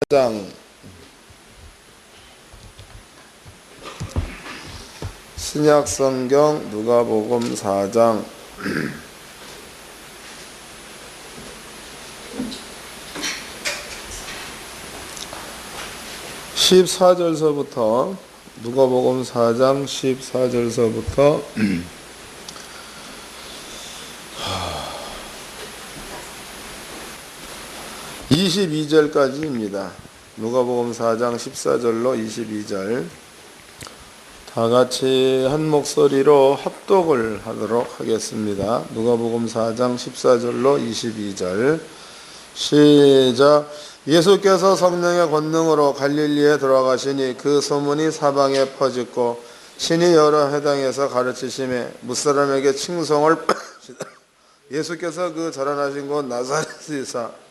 장 신약성경 누가복음 4장 14절서부터 누가복음 4장 14절서부터 22절까지입니다. 누가복음 4장 14절로 22절 다 같이 한 목소리로 합독을 하도록 하겠습니다. 누가복음 4장 14절로 22절 시작. 예수께서 성령의 권능으로 갈릴리에 돌아가시니 그 소문이 사방에 퍼지고 신이 여러 회당에서 가르치심에 무사람에게 칭송을 예수께서 그 자라나신 곳 나사렛에서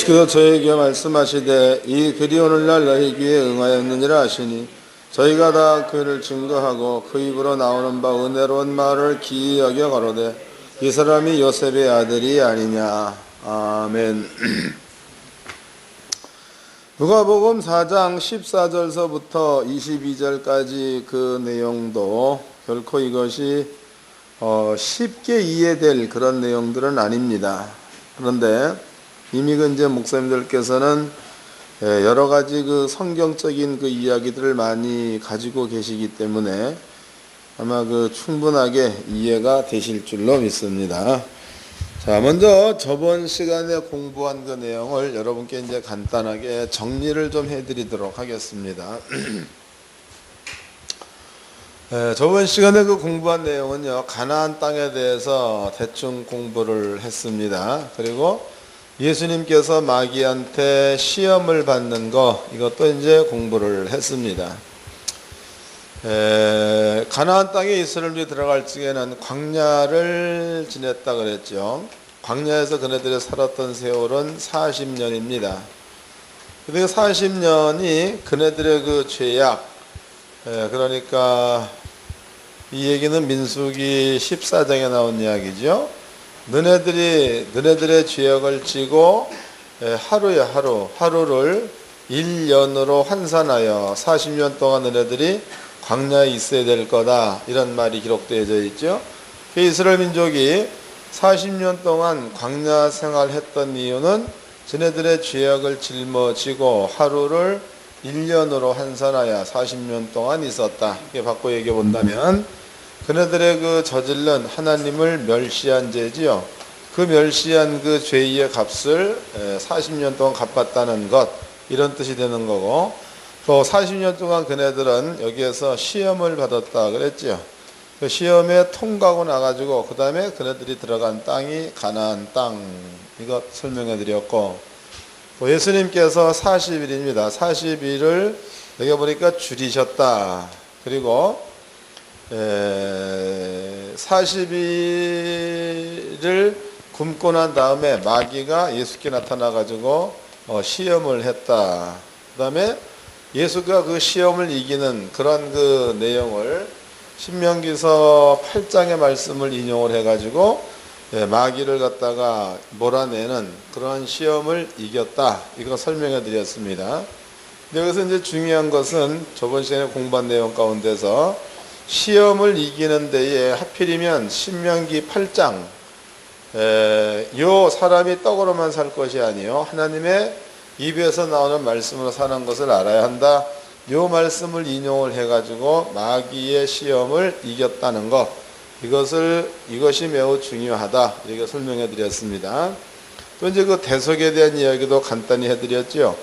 그래서 저에게 말씀하시되 이 글이 오늘날 너희 귀에 응하였느니라 하시니 저희가 다 그를 증거하고 그 입으로 나오는 바 은혜로운 말을 기이 여겨 가로되 이 사람이 요셉의 아들이 아니냐. 아멘. 누가복음 4장 14절서부터 22절까지 그 내용도 결코 이것이 쉽게 이해될 그런 내용들은 아닙니다. 그런데 이미 이제 목사님들께서는 여러 가지 그 성경적인 그 이야기들을 많이 가지고 계시기 때문에 아마 그 충분하게 이해가 되실 줄로 믿습니다. 자, 먼저 저번 시간에 공부한 그 내용을 여러분께 이제 간단하게 정리를 좀 해드리도록 하겠습니다. 저번 시간에 그 공부한 내용은요, 가나안 땅에 대해서 대충 공부를 했습니다. 그리고 예수님께서 마귀한테 시험을 받는 거, 이것도 이제 공부를 했습니다. 가나안 땅에 이스라엘이 들어갈 적에는 광야를 지냈다 그랬죠. 광야에서 그네들이 살았던 세월은 40년입니다. 근데 40년이 그네들의 그 죄악, 그러니까 이 얘기는 민수기 14장에 나온 이야기죠. 너네들의 죄악을 지고 하루를 1년으로 환산하여 40년 동안 너네들이 광야에 있어야 될 거다, 이런 말이 기록되어져 있죠. 이스라엘 민족이 40년 동안 광야 생활했던 이유는 저네들의 죄악을 짊어지고 하루를 1년으로 환산하여 40년 동안 있었다. 이렇게 바꿔 얘기해 본다면 그네들의 그 저질른 하나님을 멸시한 죄지요. 그 멸시한 그 죄의 값을 40년 동안 갚았다는 것, 이런 뜻이 되는 거고, 또 40년 동안 그네들은 여기에서 시험을 받았다 그랬지요. 그 시험에 통과하고 나가지고 그 다음에 그네들이 들어간 땅이 가나안 땅, 이것 설명해 드렸고, 또 예수님께서 40일입니다. 40일을 여기 보니까 줄이셨다. 그리고 40일을 굶고 난 다음에 마귀가 예수께 나타나 가지고 시험을 했다. 그 다음에 예수가 그 시험을 이기는 그런 그 내용을 신명기서 8장의 말씀을 인용을 해 가지고 마귀를 갖다가 몰아내는 그러한 시험을 이겼다, 이거 설명해 드렸습니다. 여기서 이제 중요한 것은 저번 시간에 공부한 내용 가운데서 시험을 이기는 데에 하필이면 신명기 8장, 요 사람이 떡으로만 살 것이 아니요 하나님의 입에서 나오는 말씀으로 사는 것을 알아야 한다, 요 말씀을 인용을 해가지고 마귀의 시험을 이겼다는 것, 이것이 매우 중요하다, 이렇게 설명해 드렸습니다. 또 이제 그 대속에 대한 이야기도 간단히 해드렸죠.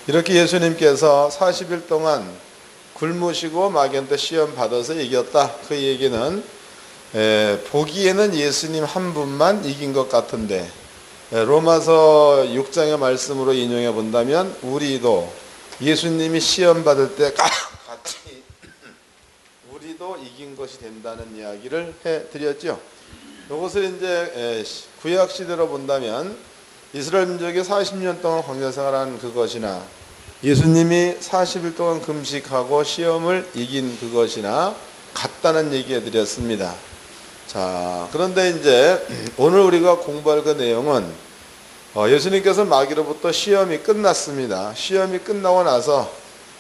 이렇게 예수님께서 40일 동안 굶으시고 마귀한테 시험 받아서 이겼다. 그 얘기는 보기에는 예수님 한 분만 이긴 것 같은데 로마서 6장의 말씀으로 인용해 본다면 우리도 예수님이 시험 받을 때 같이 우리도 이긴 것이 된다는 이야기를 해드렸죠. 이것을 이제 구약 시대로 본다면 이스라엘 민족이 40년 동안 광야 생활한 그것이나 예수님이 40일 동안 금식하고 시험을 이긴 그것이나 같다는 얘기 해드렸습니다. 자, 그런데 이제 오늘 우리가 공부할 그 내용은 예수님께서 마귀로부터 시험이 끝났습니다. 시험이 끝나고 나서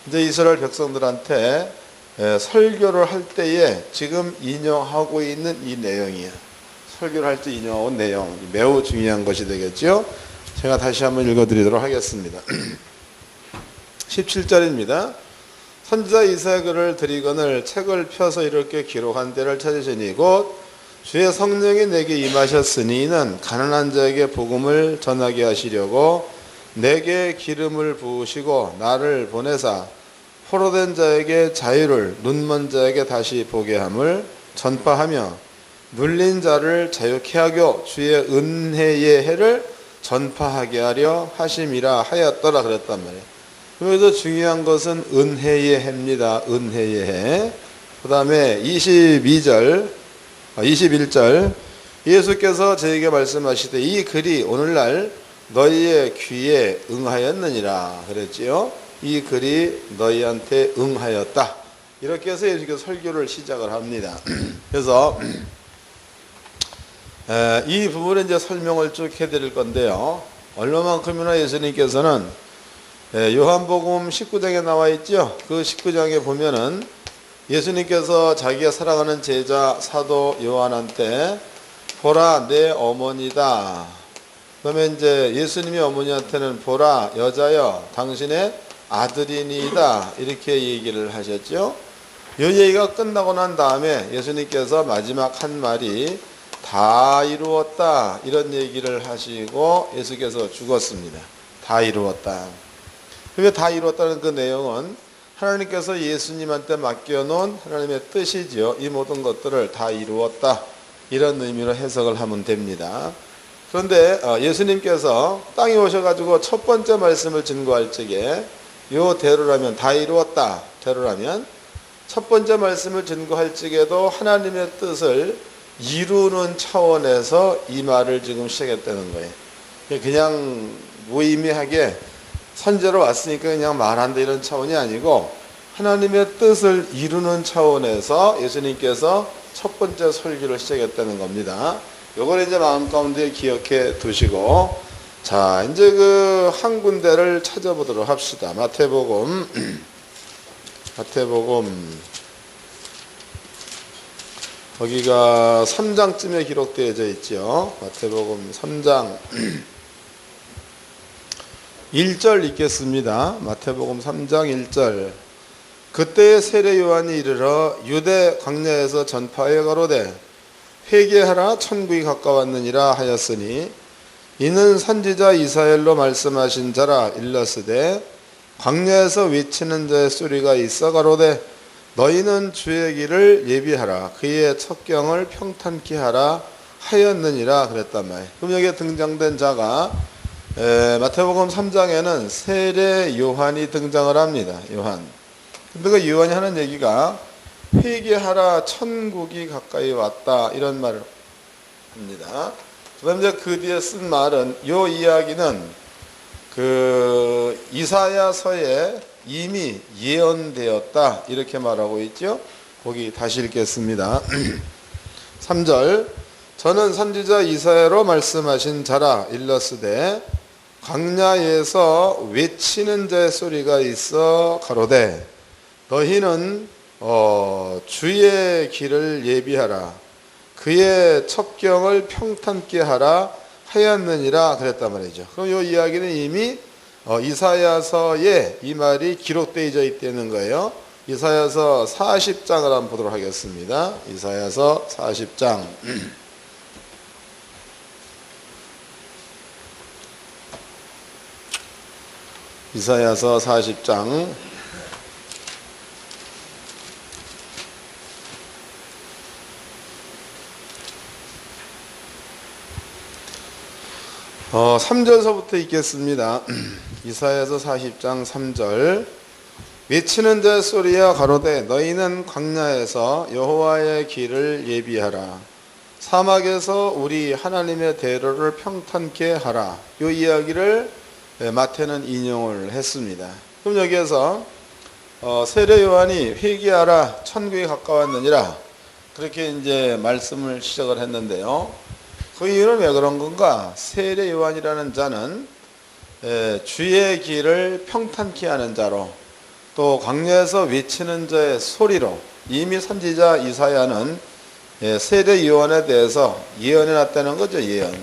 이제 이스라엘 백성들한테 설교를 할 때에 지금 인용하고 있는 이 내용이에요. 설교를 할 때 인용한 내용 매우 중요한 것이 되겠죠. 제가 다시 한번 읽어드리도록 하겠습니다. 17절입니다. 선지자 이사야의 글을 드리거늘 책을 펴서 이렇게 기록한 데를 찾으시니 곧 주의 성령이 내게 임하셨으니 이는 가난한 자에게 복음을 전하게 하시려고 내게 기름을 부으시고 나를 보내사 포로된 자에게 자유를 눈먼 자에게 다시 보게 함을 전파하며 눌린 자를 자유케 하고 주의 은혜의 해를 전파하게 하려 하심이라 하였더라 그랬단 말이에요. 여기서 중요한 것은 은혜의 해입니다. 은혜의 해. 그 다음에 21절 예수께서 저에게 말씀하시되 이 글이 오늘날 너희의 귀에 응하였느니라 그랬지요. 이 글이 너희한테 응하였다. 이렇게 해서 예수께서 설교를 시작을 합니다. 그래서 이 부분에 이제 설명을 쭉 해드릴 건데요. 얼마만큼이나 예수님께서는 요한복음 19장에 나와 있죠. 그 19장에 보면은 예수님께서 자기가 사랑하는 제자 사도 요한한테 보라 내 어머니다. 그러면 이제 예수님이 어머니한테는 보라 여자여 당신의 아들이니이다 이렇게 얘기를 하셨죠. 이 얘기가 끝나고 난 다음에 예수님께서 마지막 한 말이 다 이루었다 이런 얘기를 하시고 예수께서 죽었습니다. 다 이루었다. 그게 다 이루었다는 그 내용은 하나님께서 예수님한테 맡겨놓은 하나님의 뜻이지요. 이 모든 것들을 다 이루었다 이런 의미로 해석을 하면 됩니다. 그런데 예수님께서 땅에 오셔가지고 첫 번째 말씀을 증거할 적에 요 대로라면 다 이루었다 대로라면 첫 번째 말씀을 증거할 적에도 하나님의 뜻을 이루는 차원에서 이 말을 지금 시작했다는 거예요. 그냥 무의미하게 선제로 왔으니까 그냥 말한다 이런 차원이 아니고 하나님의 뜻을 이루는 차원에서 예수님께서 첫 번째 설교를 시작했다는 겁니다. 요걸 이제 마음 가운데 기억해 두시고 자 이제 그 한 군데를 찾아보도록 합시다. 마태복음 거기가 3장쯤에 기록되어져 있죠. 마태복음 3장 1절 읽겠습니다. 마태복음 3장 1절 그때에 세례 요한이 이르러 유대 광야에서 전파하여 가로되 회개하라 천국이 가까웠느니라 하였으니 이는 선지자 이사야로 말씀하신 자라 일렀으되 광야에서 외치는 자의 소리가 있어 가로되 너희는 주의 길을 예비하라 그의 첩경을 평탄케 하라 하였느니라 그랬단 말이에요. 그럼 여기에 등장된 자가 마태복음 3장에는 세례 요한이 등장을 합니다. 요한. 근데 그 요한이 하는 얘기가 회개하라 천국이 가까이 왔다 이런 말을 합니다. 그다음 이제 그 뒤에 쓴 말은 요 이야기는 그 이사야서에 이미 예언되었다 이렇게 말하고 있죠. 거기 다시 읽겠습니다. 3절 저는 선지자 이사야로 말씀하신 자라 일렀으되 광야에서 외치는 자의 소리가 있어 가로되 너희는 주의 길을 예비하라 그의 첩경을 평탄케 하라 하였느니라 그랬단 말이죠. 그럼 이 이야기는 이미 이사야서에 이 말이 기록되어 있다는 거예요. 이사야서 40장을 한번 보도록 하겠습니다. 이사야서 40장 이사야서 40장 3절서부터 읽겠습니다. 이사야서 40장 3절. 외치는 자 소리야 가로되 너희는 광야에서 여호와의 길을 예비하라. 사막에서 우리 하나님의 대로를 평탄케 하라. 이 이야기를 마태는 인용을 했습니다. 그럼 여기에서 세례 요한이 회개하라 천국에 가까웠느니라 그렇게 이제 말씀을 시작을 했는데요. 그 이유는 왜 그런 건가? 세례 요한이라는 자는 주의 길을 평탄케 하는 자로, 또 광야에서 외치는 자의 소리로, 이미 선지자 이사야는 세례 요한에 대해서 예언해 놨다는 거죠. 예언.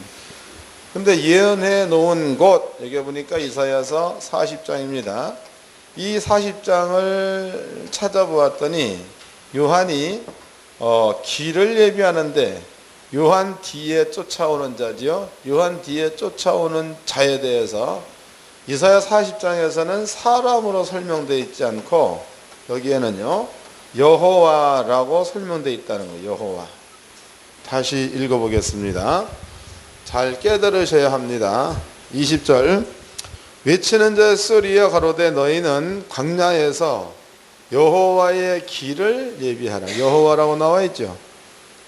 근데 예언해 놓은 곳, 여기 보니까 이사야서 40장입니다. 이 40장을 찾아보았더니 요한이 길을 예비하는데 요한 뒤에 쫓아오는 자지요. 요한 뒤에 쫓아오는 자에 대해서 이사야 40장에서는 사람으로 설명되어 있지 않고 여기에는요 여호와라고 설명되어 있다는 거예요. 여호와. 다시 읽어보겠습니다. 잘 깨달으셔야 합니다. 20절. 외치는 자의 소리여 가로되 너희는 광야에서 여호와의 길을 예비하라. 여호와라고 나와 있죠.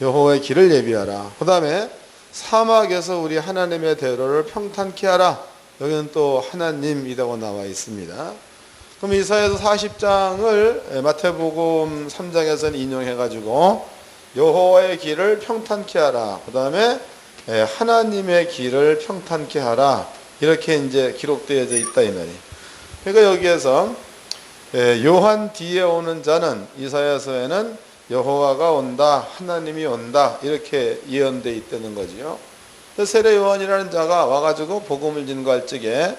여호와의 길을 예비하라. 그 다음에 사막에서 우리 하나님의 대로를 평탄케 하라. 여기는 또 하나님이라고 나와 있습니다. 그럼 이사야서 40장을 마태복음 3장에서는 인용해가지고 여호와의 길을 평탄케 하라. 그 다음에 하나님의 길을 평탄케 하라. 이렇게 이제 기록되어져 있다 이 말이에요. 그러니까 여기에서 요한 뒤에 오는 자는 이사야서에는 여호와가 온다, 하나님이 온다 이렇게 예언되어 있다는 거지요. 세례 요한이라는 자가 와가지고 복음을 전거할 적에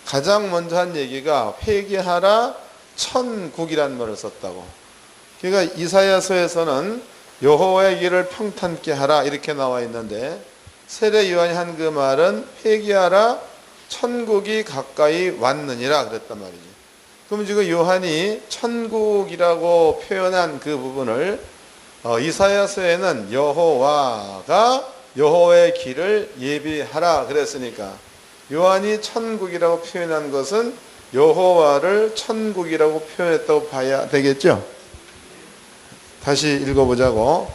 가장 먼저 한 얘기가 회개하라 천국이라는 말을 썼다고. 그러니까 이사야서에서는 여호와의 길을 평탄케 하라 이렇게 나와 있는데 세례 요한이 한 그 말은 회개하라 천국이 가까이 왔느니라 그랬단 말이죠. 그럼 지금 요한이 천국이라고 표현한 그 부분을 이사야서에는 여호와가 여호와의 길을 예비하라 그랬으니까 요한이 천국이라고 표현한 것은 여호와를 천국이라고 표현했다고 봐야 되겠죠. 다시 읽어보자고.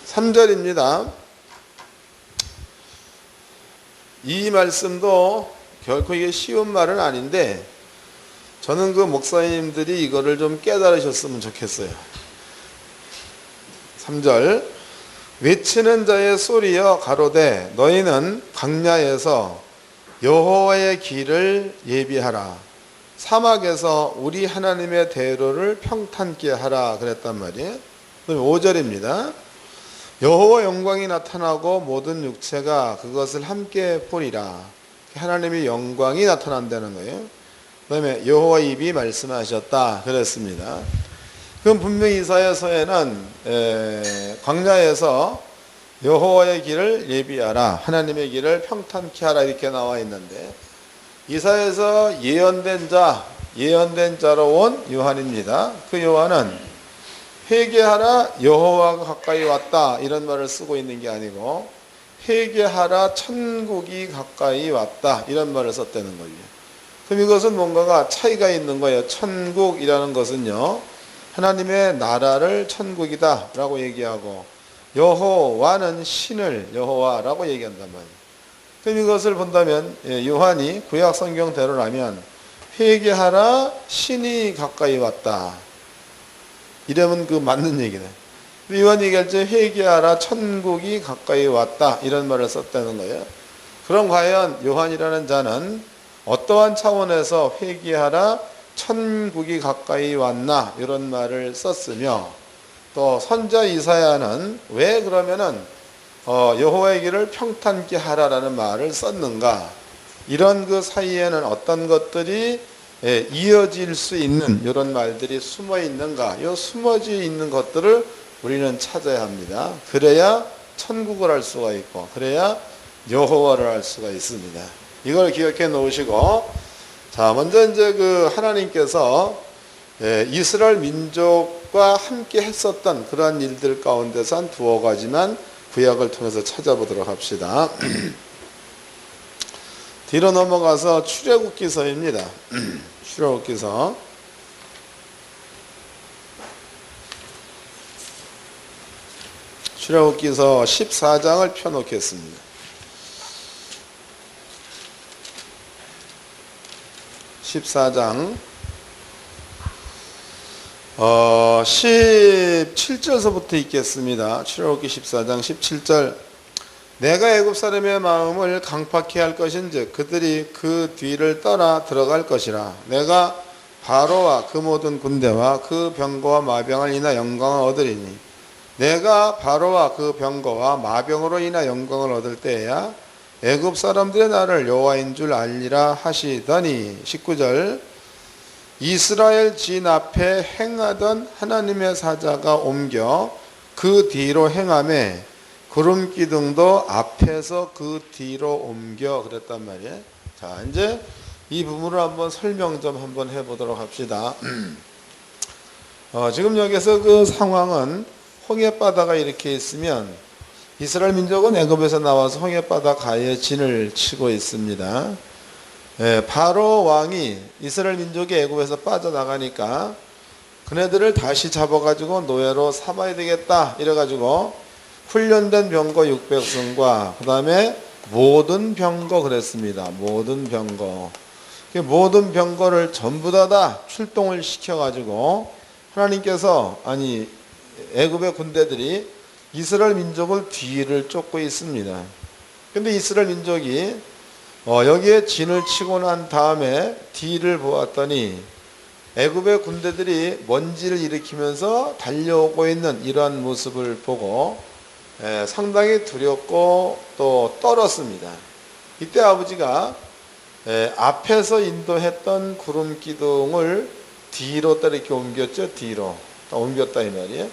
3절입니다. 이 말씀도 결코 이게 쉬운 말은 아닌데 저는 그 목사님들이 이거를 좀 깨달으셨으면 좋겠어요. 3절. 외치는 자의 소리여 가로되 너희는 광야에서 여호와의 길을 예비하라. 사막에서 우리 하나님의 대로를 평탄케 하라 그랬단 말이에요. 5절입니다. 여호와 영광이 나타나고 모든 육체가 그것을 함께 보리라. 하나님의 영광이 나타난다는 거예요. 그 다음에 여호와 입이 말씀하셨다 그랬습니다. 그럼 분명히 이사야서에는 광야에서 여호와의 길을 예비하라, 하나님의 길을 평탄케 하라 이렇게 나와 있는데 이사야에서 예언된 자로 온 요한입니다. 그 요한은 회개하라 여호와가 가까이 왔다 이런 말을 쓰고 있는 게 아니고 회개하라 천국이 가까이 왔다 이런 말을 썼다는 거예요. 그럼 이것은 뭔가가 차이가 있는 거예요. 천국이라는 것은요 하나님의 나라를 천국이다 라고 얘기하고 여호와는 신을 여호와라고 얘기한단 말이에요. 그럼 이것을 본다면 요한이 구약 성경대로라면 회개하라 신이 가까이 왔다 이러면 그 맞는 얘기네. 요한이 얘기할 때 회개하라 천국이 가까이 왔다 이런 말을 썼다는 거예요. 그럼 과연 요한이라는 자는 어떠한 차원에서 회개하라 천국이 가까이 왔나 이런 말을 썼으며 또 선자 이사야는 왜 그러면은 여호와의 길을 평탄케 하라라는 말을 썼는가? 이런 그 사이에는 어떤 것들이 이어질 수 있는 이런 말들이 숨어 있는가? 이 숨어져 있는 것들을 우리는 찾아야 합니다. 그래야 천국을 알 수가 있고 그래야 여호와를 알 수가 있습니다. 이걸 기억해 놓으시고 자 먼저 이제 그 하나님께서 이스라엘 민족과 함께 했었던 그러한 일들 가운데서 한 두어 가지만 구약을 통해서 찾아보도록 합시다. 뒤로 넘어가서 출애굽기서입니다. 출애굽기서 14장을 펴놓겠습니다. 14장 17절서부터 읽겠습니다. 출애굽기 14장 17절. 내가 애굽 사람의 마음을 강팍케 할 것인즉 그들이 그 뒤를 따라 들어갈 것이라. 내가 바로와 그 모든 군대와 그 병거와 마병을 인하 영광을 얻으리니 내가 바로와 그 병거와 마병으로 인하 영광을 얻을 때에야 애굽 사람들의 나를 여호와인 줄 알리라 하시더니 19절. 이스라엘 진 앞에 행하던 하나님의 사자가 옮겨 그 뒤로 행하매 구름 기둥도 앞에서 그 뒤로 옮겨 그랬단 말이에요. 자, 이제 이 부분을 한번 설명 좀 한번 해보도록 합시다. 지금 여기서 그 상황은 홍해바다가 이렇게 있으면 이스라엘 민족은 애굽에서 나와서 홍해바다 가에 진을 치고 있습니다. 바로 왕이 이스라엘 민족이 애굽에서 빠져나가니까 그네들을 다시 잡아가지고 노예로 삼아야 되겠다 이래가지고 훈련된 병거 600승과 그 다음에 모든 병거 그랬습니다. 모든 병거. 모든 병거를 전부 다 출동을 시켜가지고 하나님께서 애굽의 군대들이 이스라엘 민족을 뒤를 쫓고 있습니다. 근데 이스라엘 민족이 여기에 진을 치고 난 다음에 뒤를 보았더니 애굽의 군대들이 먼지를 일으키면서 달려오고 있는 이러한 모습을 보고 상당히 두렵고 또 떨었습니다. 이때 아버지가 앞에서 인도했던 구름 기둥을 뒤로 이렇게 옮겼죠. 뒤로 옮겼다 이 말이에요.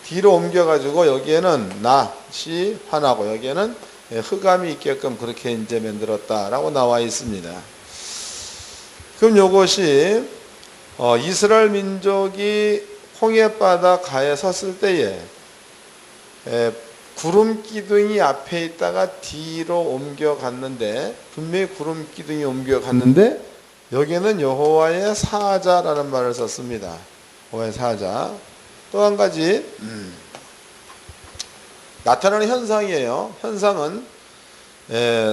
뒤로 옮겨가지고 여기에는 낫이 환하고 여기에는 흑암이 있게끔 그렇게 이제 만들었다라고 나와 있습니다. 그럼 이것이 이스라엘 민족이 홍해바다 가에 섰을 때에 구름 기둥이 앞에 있다가 뒤로 옮겨갔는데 분명히 구름 기둥이 옮겨갔는데 여기에는 여호와의 사자라는 말을 썼습니다. 여호와의 사자. 또 한 가지 나타나는 현상이에요. 현상은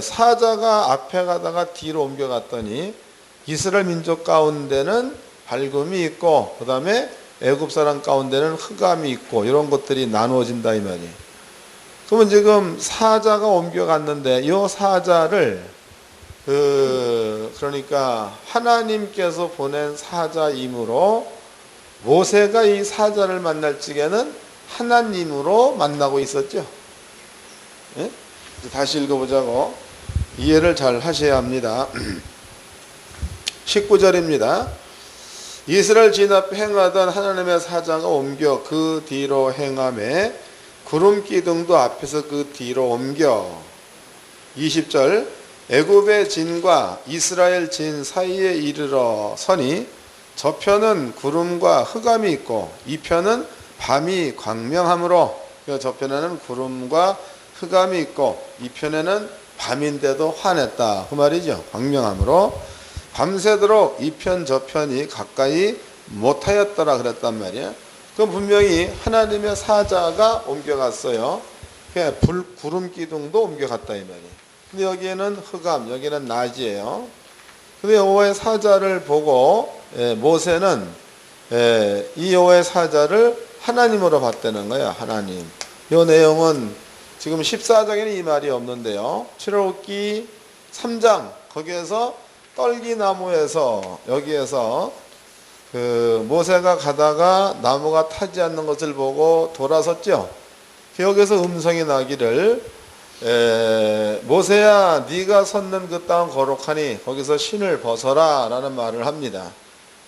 사자가 앞에 가다가 뒤로 옮겨갔더니 이스라엘 민족 가운데는 밝음이 있고 그 다음에 애굽 사람 가운데는 흑암이 있고 이런 것들이 나누어진다 이 말이에요. 그러면 지금 사자가 옮겨갔는데 이 사자를 그러니까 하나님께서 보낸 사자이므로 모세가 이 사자를 만날 적에는 하나님으로 만나고 있었죠. 예? 다시 읽어보자고. 이해를 잘 하셔야 합니다. 19절입니다. 이스라엘 진 앞에 행하던 하나님의 사자가 옮겨 그 뒤로 행하매 구름 기둥도 앞에서 그 뒤로 옮겨. 20절. 애굽의 진과 이스라엘 진 사이에 이르러 서니 저편은 구름과 흑암이 있고 이 편은 밤이 광명하므로 저편에는 구름과 흑암이 있고 이 편에는 밤인데도 환했다 그 말이죠. 광명하므로 밤새도록 이 편 저편이 가까이 못하였더라 그랬단 말이에요. 그럼 분명히 하나님의 사자가 옮겨갔어요. 구름 기둥도 옮겨갔다 이 말이에요. 근데 여기에는 흑암, 여기는 낮이에요. 근데 여호와의 사자를 보고 모세는 이 여호와의 사자를 하나님으로 봤다는 거예요. 하나님. 이 내용은 지금 14장에는 이 말이 없는데요. 출애굽기 3장 거기에서 떨기나무에서 여기에서 모세가 가다가 나무가 타지 않는 것을 보고 돌아섰죠. 여기서 음성이 나기를 모세야 네가 섰는 그 땅은 거룩하니 거기서 신을 벗어라 라는 말을 합니다.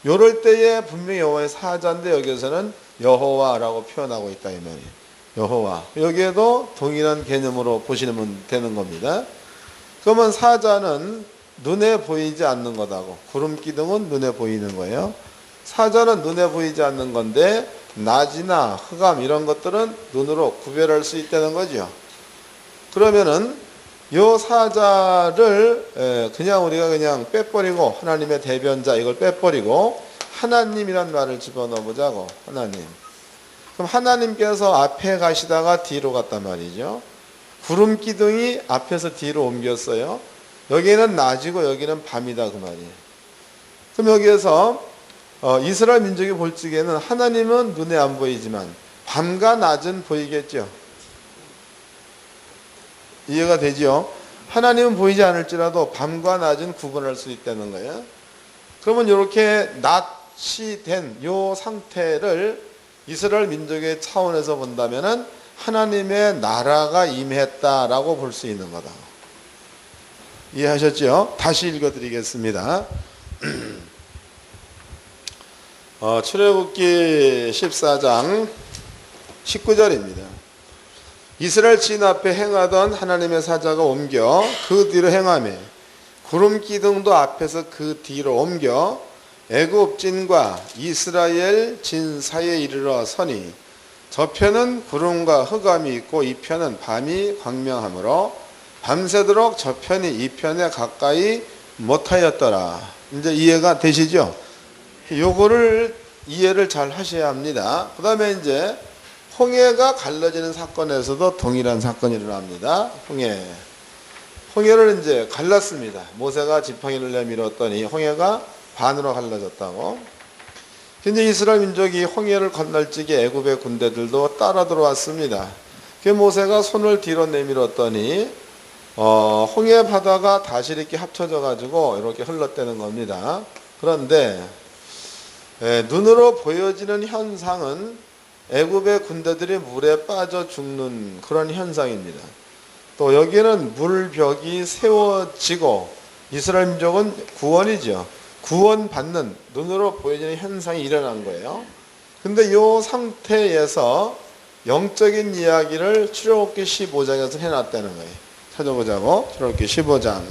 요럴 때에 분명히 여호와의 사자인데 여기서는 여호와라고 표현하고 있다 이 말이에요. 여호와. 여기에도 동일한 개념으로 보시면 되는 겁니다. 그러면 사자는 눈에 보이지 않는 거다고 구름 기둥은 눈에 보이는 거예요. 사자는 눈에 보이지 않는 건데 낮이나 흑암 이런 것들은 눈으로 구별할 수 있다는 거죠. 그러면은 요 사자를 그냥 우리가 그냥 빼버리고 하나님의 대변자 이걸 빼버리고 하나님이란 말을 집어넣어 보자고. 하나님. 그럼 하나님께서 앞에 가시다가 뒤로 갔단 말이죠. 구름 기둥이 앞에서 뒤로 옮겼어요. 여기는 낮이고 여기는 밤이다 그 말이에요. 그럼 여기에서 이스라엘 민족이 볼 적에는 하나님은 눈에 안 보이지만 밤과 낮은 보이겠죠. 이해가 되죠? 하나님은 보이지 않을지라도 밤과 낮은 구분할 수 있다는 거예요. 그러면 이렇게 낮이 된 이 상태를 이스라엘 민족의 차원에서 본다면은 하나님의 나라가 임했다라고 볼 수 있는 거다. 이해하셨죠? 다시 읽어드리겠습니다. 출애굽기 14장 19절입니다. 이스라엘 진 앞에 행하던 하나님의 사자가 옮겨 그 뒤로 행하며 구름 기둥도 앞에서 그 뒤로 옮겨 애굽 진과 이스라엘 진 사이에 이르러 서니 저편은 구름과 흑암이 있고 이편은 밤이 광명하므로 밤새도록 저편이 이편에 가까이 못하였더라. 이제 이해가 되시죠? 요거를 이해를 잘 하셔야 합니다. 그 다음에 이제 홍해가 갈라지는 사건에서도 동일한 사건이 일어납니다. 홍해를 이제 갈랐습니다. 모세가 지팡이를 내밀었더니 홍해가 반으로 갈라졌다고. 근데 이스라엘 민족이 홍해를 건널 적에 애굽의 군대들도 따라 들어왔습니다. 그 모세가 손을 뒤로 내밀었더니 홍해 바다가 다시 이렇게 합쳐져 가지고 이렇게 흘렀다는 겁니다. 그런데 눈으로 보여지는 현상은 애굽의 군대들이 물에 빠져 죽는 그런 현상입니다. 또 여기는 물벽이 세워지고 이스라엘 민족은 구원이죠. 구원받는 눈으로 보여지는 현상이 일어난 거예요. 근데 이 상태에서 영적인 이야기를 출애굽기 15장에서 해놨다는 거예요. 찾아보자고. 출애굽기 15장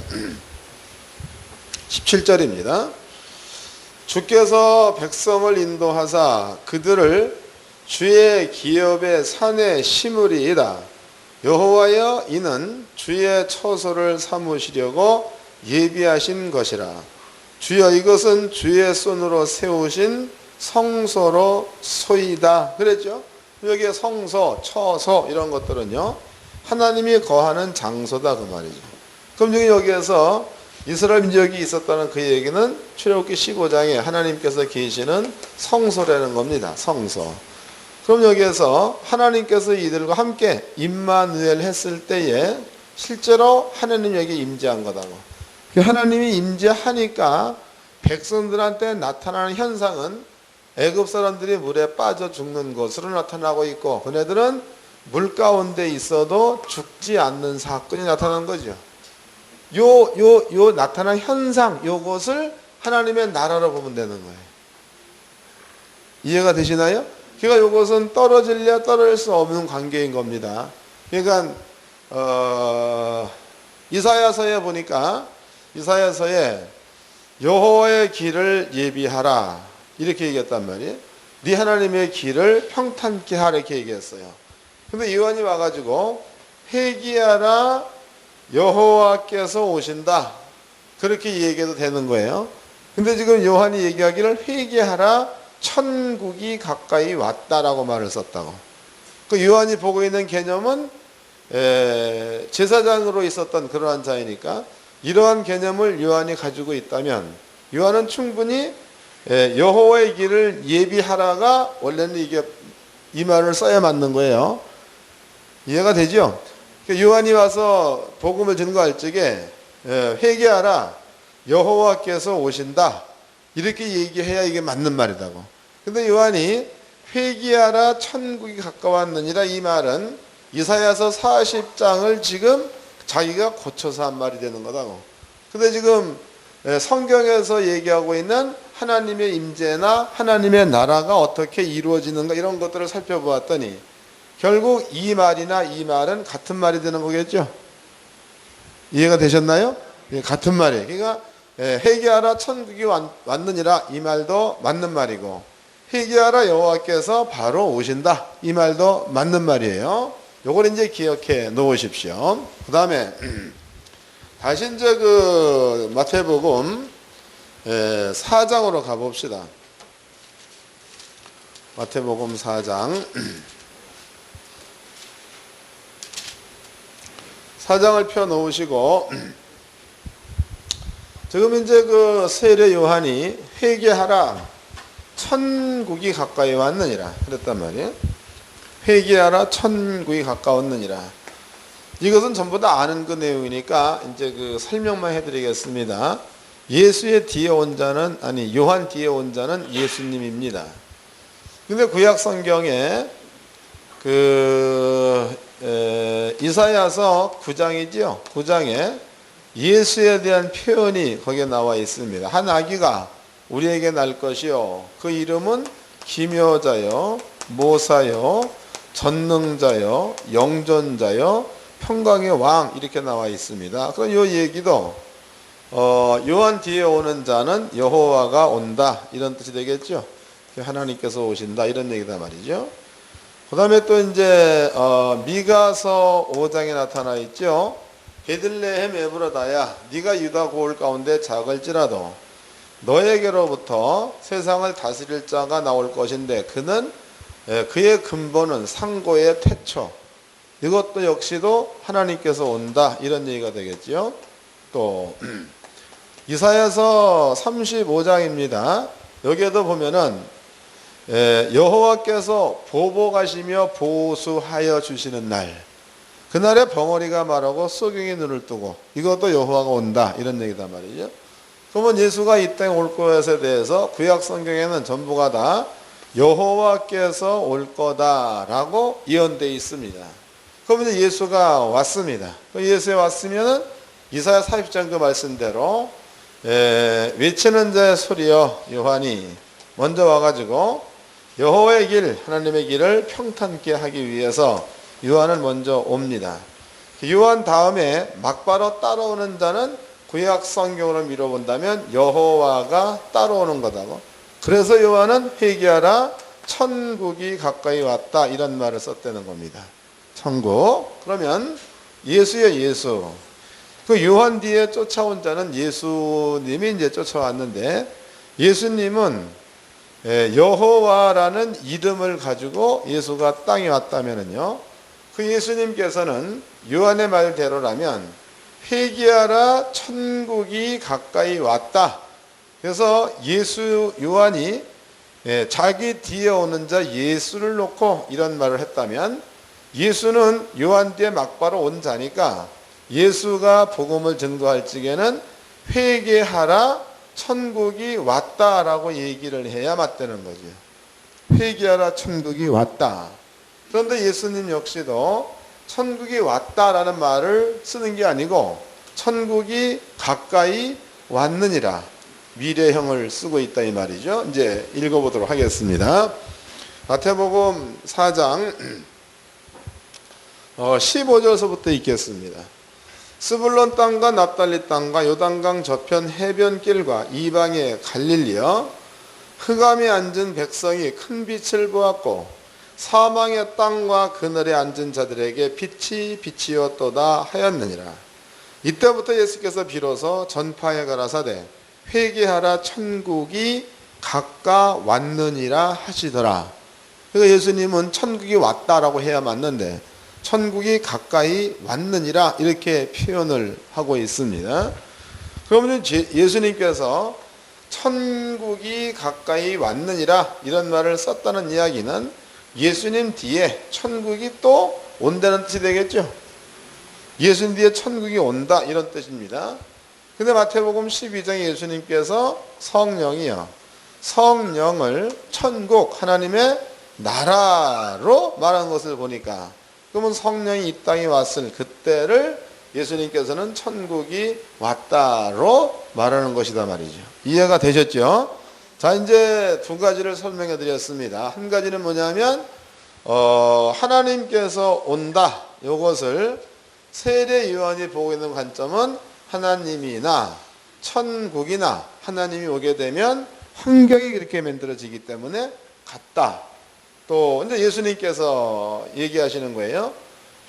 17절입니다. 주께서 백성을 인도하사 그들을 주의 기업의 산에 심으리이다. 여호와여 이는 주의 처소를 삼으시려고 예비하신 것이라. 주여 이것은 주의 손으로 세우신 성소로 소이다. 그랬죠? 여기에 성소, 처소 이런 것들은요 하나님이 거하는 장소다 그 말이죠. 그럼 여기에서 이스라엘 민족이 있었다는 그 얘기는 출애굽기 15장에 하나님께서 계시는 성소라는 겁니다. 성소. 그럼 여기에서 하나님께서 이들과 함께 임마누엘 했을 때에 실제로 하나님 여기 임재한 거다고. 하나님이 임재하니까 백성들한테 나타나는 현상은 애굽 사람들이 물에 빠져 죽는 것으로 나타나고 있고 그네들은 물 가운데 있어도 죽지 않는 사건이 나타난 거죠. 요 나타난 현상 요것을 하나님의 나라로 보면 되는 거예요. 이해가 되시나요? 그러니까 이것은 떨어질래 떨어질 수 없는 관계인 겁니다. 그러니까 이사야서에 보니까 이사야서에 여호와의 길을 예비하라 이렇게 얘기했단 말이에요. 네 하나님의 길을 평탄케 하라 이렇게 얘기했어요. 근데 요한이 와가지고 회개하라 여호와께서 오신다 그렇게 얘기해도 되는 거예요. 근데 지금 요한이 얘기하기를 회개하라 천국이 가까이 왔다라고 말을 썼다고. 그 요한이 보고 있는 개념은 제사장으로 있었던 그러한 자이니까 이러한 개념을 요한이 가지고 있다면 요한은 충분히 여호와의 길을 예비하라가 원래는 이게 이 말을 써야 맞는 거예요. 이해가 되죠? 요한이 와서 복음을 증거할 적에 회개하라 여호와께서 오신다 이렇게 얘기해야 이게 맞는 말이라고. 근데 요한이 회개하라 천국이 가까웠느니라 이 말은 이사야서 40장을 지금 자기가 고쳐서 한 말이 되는 거다고. 근데 지금 성경에서 얘기하고 있는 하나님의 임재나 하나님의 나라가 어떻게 이루어지는가 이런 것들을 살펴보았더니 결국 이 말이나 이 말은 같은 말이 되는 거겠죠. 이해가 되셨나요? 같은 말이에요. 그러니까 회개하라 천국이 왔느니라 이 말도 맞는 말이고 회개하라 여호와께서 바로 오신다 이 말도 맞는 말이에요. 요걸 이제 기억해 놓으십시오. 그 다음에 다시 이제 그 마태복음 4장으로 가봅시다. 마태복음 4장. 4장을 펴 놓으시고, 지금 이제 그 세례 요한이 회개하라, 천국이 가까이 왔느니라 그랬단 말이에요. 회개하라, 천국이 가까웠느니라. 이것은 전부 다 아는 그 내용이니까 이제 그 설명만 해드리겠습니다. 예수의 뒤에 온 자는, 아니 요한 뒤에 온 자는 예수님입니다. 근데 구약 성경에 이사야서 9장이지요. 9장에 예수에 대한 표현이 거기에 나와 있습니다. 한 아기가 우리에게 날 것이요, 그 이름은 기묘자요, 모사요, 전능자요, 영존자요, 평강의 왕, 이렇게 나와 있습니다. 그럼 이 얘기도 요한 뒤에 오는 자는 여호와가 온다, 이런 뜻이 되겠죠. 하나님께서 오신다, 이런 얘기다 말이죠. 그 다음에 또 이제 미가서 5장에 나타나 있죠. 베들레헴 에브라다야, 네가 유다 고을 가운데 작을지라도 너에게로부터 세상을 다스릴 자가 나올 것인데 그는 그의 근본은 상고의 태초. 이것도 역시도 하나님께서 온다, 이런 얘기가 되겠죠. 또 이사야서 35장입니다. 여기에도 보면은 여호와께서 보복하시며 보수하여 주시는 날, 그날에 벙어리가 말하고 쏘경이 눈을 뜨고, 이것도 여호와가 온다, 이런 얘기단 말이죠. 그러면 예수가 이 땅에 올 것에 대해서 구약 성경에는 전부가 다 여호와께서 올 거다라고 예언되어 있습니다. 그러면 이제 예수가 왔습니다. 예수에 왔으면은 이사야 40장 그 말씀대로 외치는 자의 소리여, 요한이 먼저 와가지고 여호와의 길, 하나님의 길을 평탄케 하기 위해서 요한은 먼저 옵니다. 요한 다음에 막바로 따라오는 자는 구약 성경으로 미뤄본다면 여호와가 따라오는 거다고. 그래서 요한은 회개하라, 천국이 가까이 왔다, 이런 말을 썼다는 겁니다. 천국. 그러면 예수요, 예수. 그 요한 뒤에 쫓아온 자는 예수님이 이제 쫓아왔는데, 예수님은 여호와라는 이름을 가지고 예수가 땅에 왔다면은요, 그 예수님께서는 요한의 말대로라면 회개하라, 천국이 가까이 왔다. 그래서 요한이 자기 뒤에 오는 자 예수를 놓고 이런 말을 했다면, 예수는 요한 뒤에 막바로 온 자니까 예수가 복음을 증거할 적에는 회개하라, 천국이 왔다라고 얘기를 해야 맞다는 거죠. 회개하라, 천국이 왔다. 그런데 예수님 역시도 천국이 왔다라는 말을 쓰는 게 아니고 천국이 가까이 왔느니라, 미래형을 쓰고 있다, 이 말이죠. 이제 읽어보도록 하겠습니다. 마태복음 4장 15절서부터 읽겠습니다. 스불론 땅과 납달리 땅과 요단강 저편 해변길과 이방의 갈릴리여, 흑암에 앉은 백성이 큰 빛을 보았고 사망의 땅과 그늘에 앉은 자들에게 빛이 비치었도다 하였느니라. 이때부터 예수께서 비로소 전파에 가라사대 회개하라, 천국이 가까 왔느니라 하시더라. 그러니까 예수님은 천국이 왔다라고 해야 맞는데 천국이 가까이 왔느니라, 이렇게 표현을 하고 있습니다. 그러면 예수님께서 천국이 가까이 왔느니라 이런 말을 썼다는 이야기는 예수님 뒤에 천국이 또 온다는 뜻이 되겠죠. 예수님 뒤에 천국이 온다, 이런 뜻입니다. 근데 마태복음 12장에 예수님께서 성령을 천국, 하나님의 나라로 말한 것을 보니까, 그러면 성령이 이 땅에 왔을 그때를 예수님께서는 천국이 왔다로 말하는 것이다 말이죠. 이해가 되셨죠? 자, 이제 두 가지를 설명해 드렸습니다. 한 가지는 뭐냐면 하나님께서 온다, 이것을 세례 요한이 보고 있는 관점은 하나님이나 천국이나 하나님이 오게 되면 환경이 그렇게 만들어지기 때문에 같다. 또 이제 예수님께서 얘기하시는 거예요.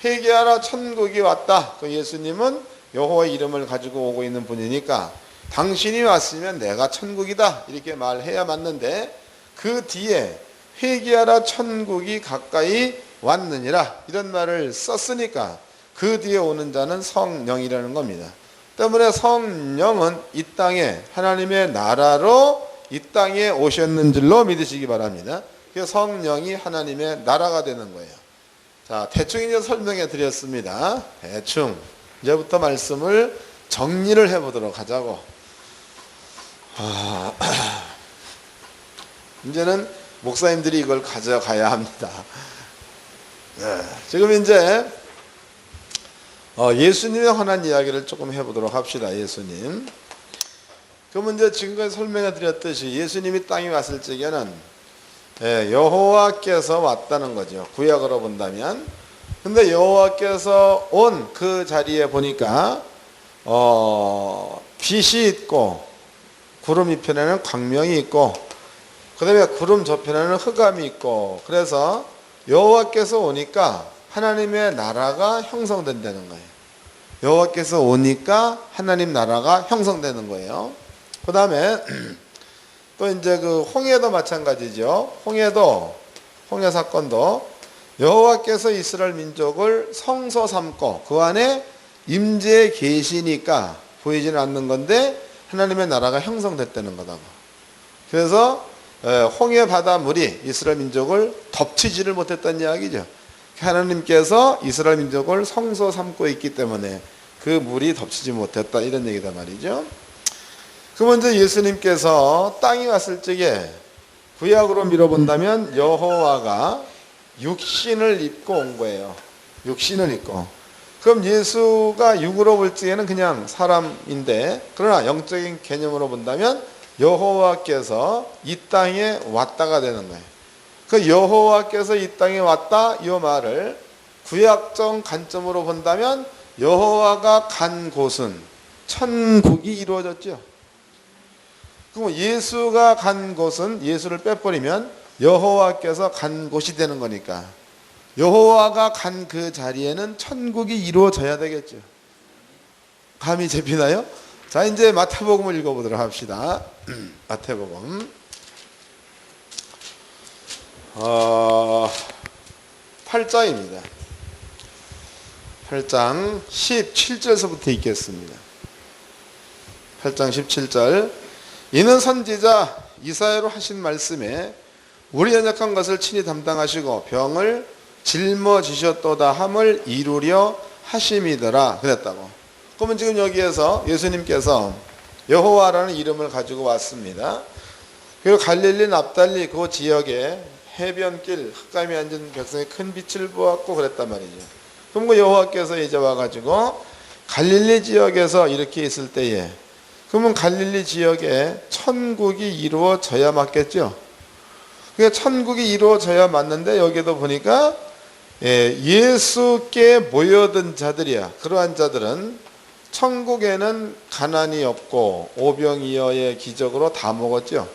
회개하라, 천국이 왔다. 그 예수님은 여호와의 이름을 가지고 오고 있는 분이니까 당신이 왔으면 내가 천국이다 이렇게 말해야 맞는데, 그 뒤에 회개하라 천국이 가까이 왔느니라 이런 말을 썼으니까 그 뒤에 오는 자는 성령이라는 겁니다. 때문에 성령은 이 땅에 하나님의 나라로 이 땅에 오셨는 줄로 믿으시기 바랍니다. 그래서 성령이 하나님의 나라가 되는 거예요. 자, 대충 이제 설명해 드렸습니다. 대충 이제부터 말씀을 정리를 해보도록 하자고. 이제는 목사님들이 이걸 가져가야 합니다. 네, 지금 이제 예수님에 관한 이야기를 조금 해보도록 합시다. 예수님. 그러면 이제 지금까지 설명해 드렸듯이 예수님이 땅에 왔을 적에는 여호와께서 왔다는 거죠. 구약으로 본다면. 근데 여호와께서 온 그 자리에 보니까 빛이 있고 구름 이편에는 광명이 있고 그 다음에 구름 저편에는 흑암이 있고, 그래서 여호와께서 오니까 하나님의 나라가 형성된다는 거예요. 여호와께서 오니까 하나님 나라가 형성되는 거예요. 그 다음에 또 이제 그 홍해도 마찬가지죠. 홍해 사건도 여호와께서 이스라엘 민족을 성소 삼고 그 안에 임재에 계시니까 보이지는 않는 건데 하나님의 나라가 형성됐다는 거다고. 그래서 홍해 바닷물이 이스라엘 민족을 덮치지를 못했다는 이야기죠. 하나님께서 이스라엘 민족을 성소 삼고 있기 때문에 그 물이 덮치지 못했다 이런 얘기다 말이죠. 그 먼저 예수님께서 땅에 왔을 적에 구약으로 밀어본다면 여호와가 육신을 입고 온 거예요. 육신을 입고. 그럼 예수가 육으로 볼 적에는 그냥 사람인데, 그러나 영적인 개념으로 본다면 여호와께서 이 땅에 왔다가 되는 거예요. 그 여호와께서 이 땅에 왔다 이 말을 구약적 관점으로 본다면 여호와가 간 곳은 천국이 이루어졌죠. 그럼 예수가 간 곳은, 예수를 빼버리면 여호와께서 간 곳이 되는 거니까 여호와가 간 그 자리에는 천국이 이루어져야 되겠죠. 감이 잡히나요? 자, 이제 마태복음을 읽어보도록 합시다. 마태복음 8장입니다. 8장 17절서부터 읽겠습니다. 8장 17절. 이는 선지자 이사야로 하신 말씀에 우리 연약한 것을 친히 담당하시고 병을 짊어지셨도다 함을 이루려 하심이더라 그랬다고. 그러면 지금 여기에서 예수님께서 여호와라는 이름을 가지고 왔습니다. 그리고 갈릴리 납달리 그 지역에 해변길 흑암이 앉은 백성의 큰 빛을 보았고 그랬단 말이죠. 그럼 그 여호와께서 이제 와가지고 갈릴리 지역에서 이렇게 있을 때에, 그러면 갈릴리 지역에 천국이 이루어져야 맞겠죠. 그러니까 천국이 이루어져야 맞는데 여기도 보니까 예수께 모여든 자들이야. 그러한 자들은 천국에는 가난이 없고 오병이어의 기적으로 다 먹었죠.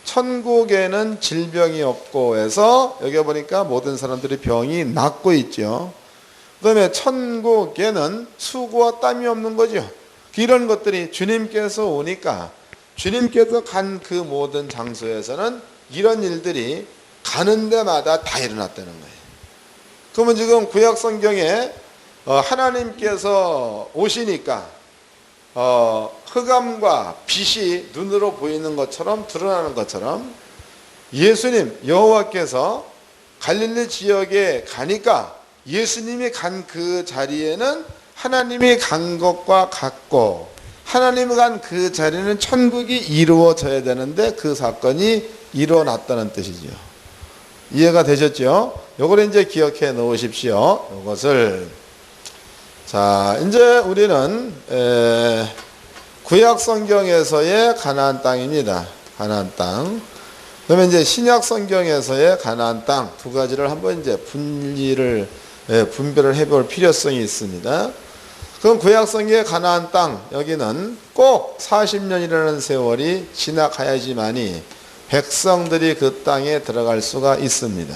천국에는 질병이 없고 해서 여기 보니까 모든 사람들이 병이 낫고 있죠. 그 다음에 천국에는 수고와 땀이 없는 거죠. 이런 것들이 주님께서 오니까 주님께서 간 그 모든 장소에서는 이런 일들이 가는 데마다 다 일어났다는 거예요. 그러면 지금 구약 성경에 하나님께서 오시니까 흑암과 빛이 눈으로 보이는 것처럼 드러나는 것처럼 예수님 여호와께서 갈릴리 지역에 가니까 예수님이 간 그 자리에는 하나님이 간 것과 같고, 하나님이 간 그 자리는 천국이 이루어져야 되는데 그 사건이 일어났다는 뜻이죠. 이해가 되셨죠? 요걸 이제 기억해 놓으십시오. 요것을. 자, 이제 우리는 구약 성경에서의 가나안 땅입니다. 가나안 땅. 그러면 이제 신약 성경에서의 가나안 땅 두 가지를 한번 이제 분별을 해볼 필요성이 있습니다. 그럼 구약 성경의 가나안 땅, 여기는 꼭 40년이라는 세월이 지나가야지만이 백성들이 그 땅에 들어갈 수가 있습니다.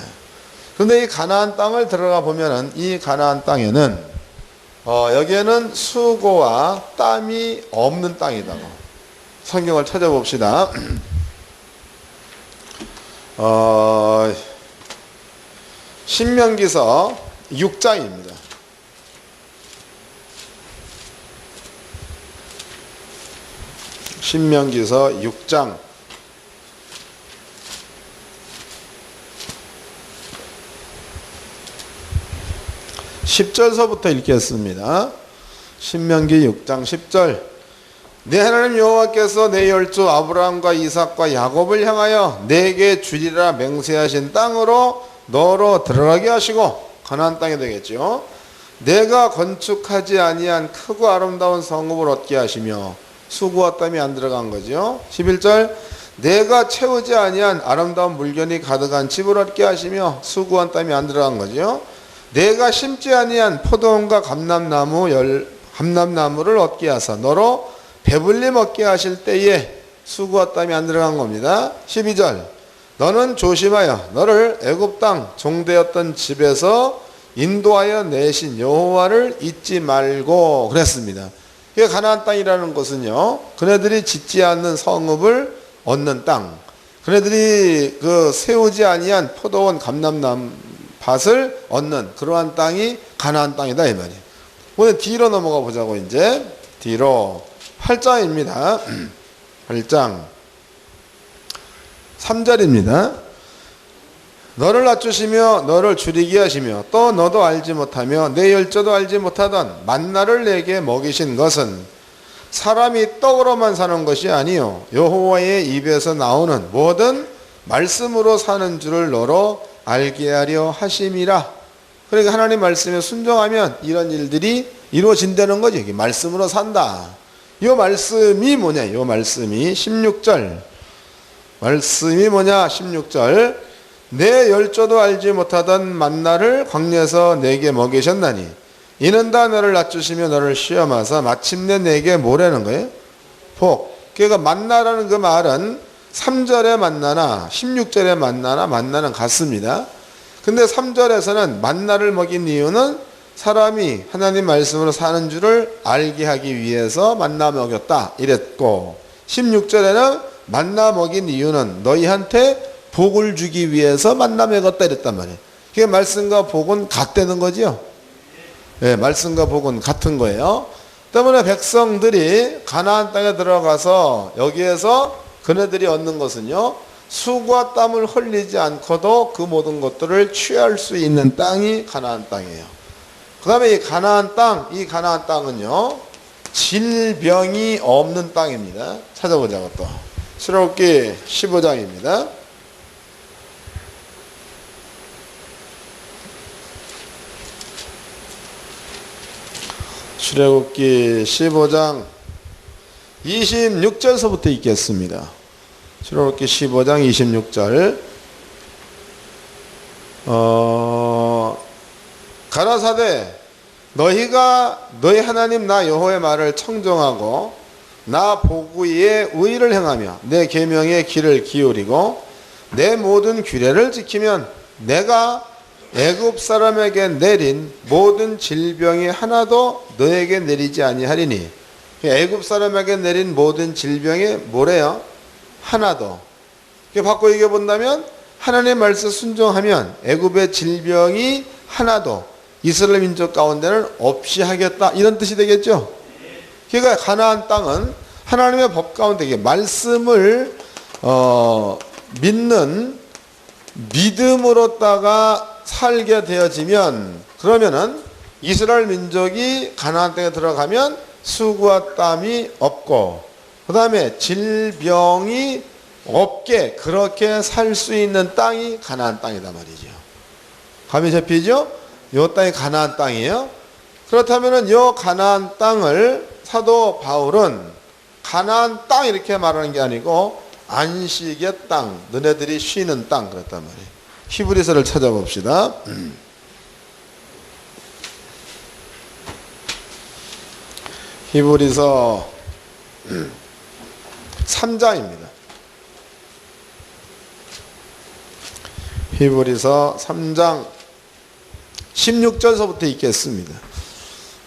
그런데 이 가나안 땅을 들어가 보면은 이 가나안 땅에는 여기에는 수고와 땀이 없는 땅이다. 성경을 찾아봅시다. 신명기서 6장입니다. 신명기서 6장 10절서부터 읽겠습니다. 신명기 6장 10절. 내 하나님 여호와께서 내 열조 아브라함과 이삭과 야곱을 향하여 내게 주리라 맹세하신 땅으로 너로 들어가게 하시고, 가나안 땅이 되겠죠. 내가 건축하지 아니한 크고 아름다운 성읍을 얻게 하시며, 수고와 땀이 안 들어간 거죠. 11절. 내가 채우지 아니한 아름다운 물건이 가득한 집을 얻게 하시며, 수고한 땀이 안 들어간 거죠. 내가 심지 아니한 포도원과 감람나무를 얻게 하사 너로 배불리 먹게 하실 때에 수고와 땀이 안 들어간 겁니다. 12절. 너는 조심하여 너를 애굽 땅 종되었던 집에서 인도하여 내신 여호와를 잊지 말고 그랬습니다. 가나안 땅이라는 것은요, 그네들이 짓지 않는 성읍을 얻는 땅, 그네들이 세우지 아니한 포도원 감람나무 밭을 얻는 그러한 땅이 가나안 땅이다 이 말이에요. 오늘 뒤로 넘어가 보자고. 이제 뒤로 8장입니다. 8장 3절입니다. 너를 낮추시며 너를 줄이게 하시며 또 너도 알지 못하며 내 열조도 알지 못하던 만나를 내게 먹이신 것은 사람이 떡으로만 사는 것이 아니요 여호와의 입에서 나오는 모든 말씀으로 사는 줄을 너로 알게 하려 하심이라. 그러니까 하나님 말씀에 순종하면 이런 일들이 이루어진다는 거죠. 이게 말씀으로 산다. 이 말씀이 뭐냐? 이 말씀이 16절. 말씀이 뭐냐? 16절. 내 열조도 알지 못하던 만나를 광야에서 내게 먹이셨나니 이는 다 너를 낮추시며 너를 시험하사 마침내 내게 뭐라는 거예요? 복. 그러니까 만나라는 그 말은 3절의 만나나 16절의 만나는 같습니다. 근데 3절에서는 만나를 먹인 이유는 사람이 하나님 말씀으로 사는 줄을 알게 하기 위해서 만나 먹였다 이랬고, 16절에는 만나 먹인 이유는 너희한테 복을 주기 위해서 만나 먹였다 이랬단 말이에요. 그게 말씀과 복은 같다는 거죠. 네, 말씀과 복은 같은 거예요. 때문에 백성들이 가나안 땅에 들어가서 여기에서 그네들이 얻는 것은요, 수고와 땀을 흘리지 않고도 그 모든 것들을 취할 수 있는 땅이 가나안 땅이에요. 그 다음에 이 가나안 땅은요, 질병이 없는 땅입니다. 찾아보자고 또. 출애굽기 15장입니다. 출애굽기 15장 26절서부터 읽겠습니다. 출애굽기 15장 26절. 가라사대 너희가 너희 하나님 나 여호와의 말을 청정하고 나 보구의 의를 행하며 내 계명의 귀를 기울이고 내 모든 규례를 지키면 내가 애굽 사람에게 내린 모든 질병이 하나도 너에게 내리지 아니하리니. 애굽 사람에게 내린 모든 질병이 뭐래요? 하나도. 바꿔 얘기해 본다면 하나님의 말씀 순종하면 애굽의 질병이 하나도 이스라엘 민족 가운데는 없이 하겠다, 이런 뜻이 되겠죠. 그러니까 가나안 땅은 하나님의 법 가운데 말씀을 믿는 믿음으로다가 살게 되어지면, 그러면은 이스라엘 민족이 가나안 땅에 들어가면 수고와 땀이 없고 그 다음에 질병이 없게 그렇게 살 수 있는 땅이 가나안 땅이다 말이죠. 감이 잡히죠? 이 땅이 가나안 땅이에요. 그렇다면은 이 가나안 땅을 사도 바울은 가나안 땅 이렇게 말하는 게 아니고 안식의 땅, 너네들이 쉬는 땅 그랬단 말이에요. 히브리서를 찾아봅시다. 히브리서 3장입니다. 히브리서 3장 16절서부터 읽겠습니다.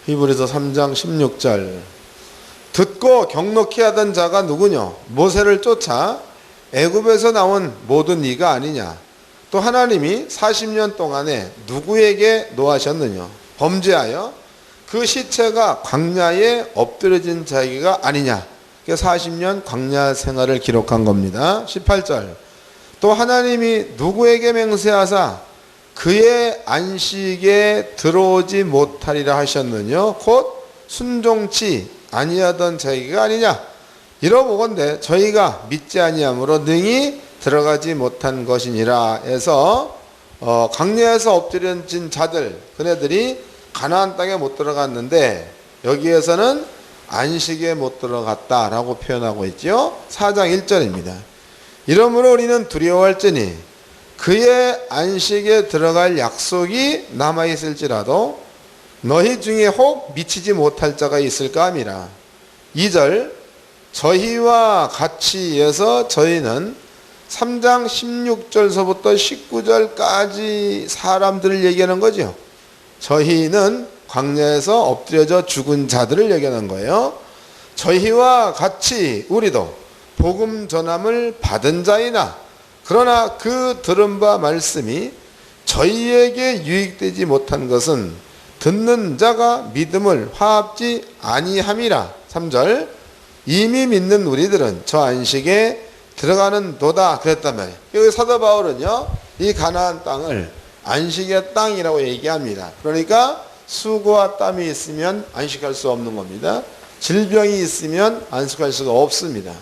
히브리서 3장 16절. 듣고 경록히 하던 자가 누구냐? 모세를 쫓아 애굽에서 나온 모든 이가 아니냐? 또 하나님이 40년 동안에 누구에게 노하셨느냐? 범죄하여 그 시체가 광야에 엎드려진 자기가 아니냐? 40년 광야 생활을 기록한 겁니다. 18절. 또 하나님이 누구에게 맹세하사 그의 안식에 들어오지 못하리라 하셨느냐? 곧 순종치 아니하던 자기가 아니냐? 이러보건대 저희가 믿지 아니함으로 능히 들어가지 못한 것이니라 해서 광야에서 엎드려진 자들, 그네들이 가나안 땅에 못 들어갔는데 여기에서는 안식에 못 들어갔다라고 표현하고 있죠. 4장 1절입니다. 이러므로 우리는 두려워할지니 그의 안식에 들어갈 약속이 남아있을지라도 너희 중에 혹 미치지 못할 자가 있을까 함이라. 2절. 저희와 같이 해서 저희는 3장 16절서부터 19절까지 사람들을 얘기하는 거죠. 저희는 광야에서 엎드려져 죽은 자들을 얘기하는 거예요. 저희와 같이 우리도 복음 전함을 받은 자이나 그러나 그 들은 바 말씀이 저희에게 유익되지 못한 것은 듣는 자가 믿음을 화합지 아니함이라. 3절. 이미 믿는 우리들은 저 안식에 들어가는 도다 그랬단 말이에요. 여기 사도 바울은요, 이 가나안 땅을 안식의 땅이라고 얘기합니다. 그러니까 수고와 땀이 있으면 안식할 수 없는 겁니다. 질병이 있으면 안식할 수가 없습니다.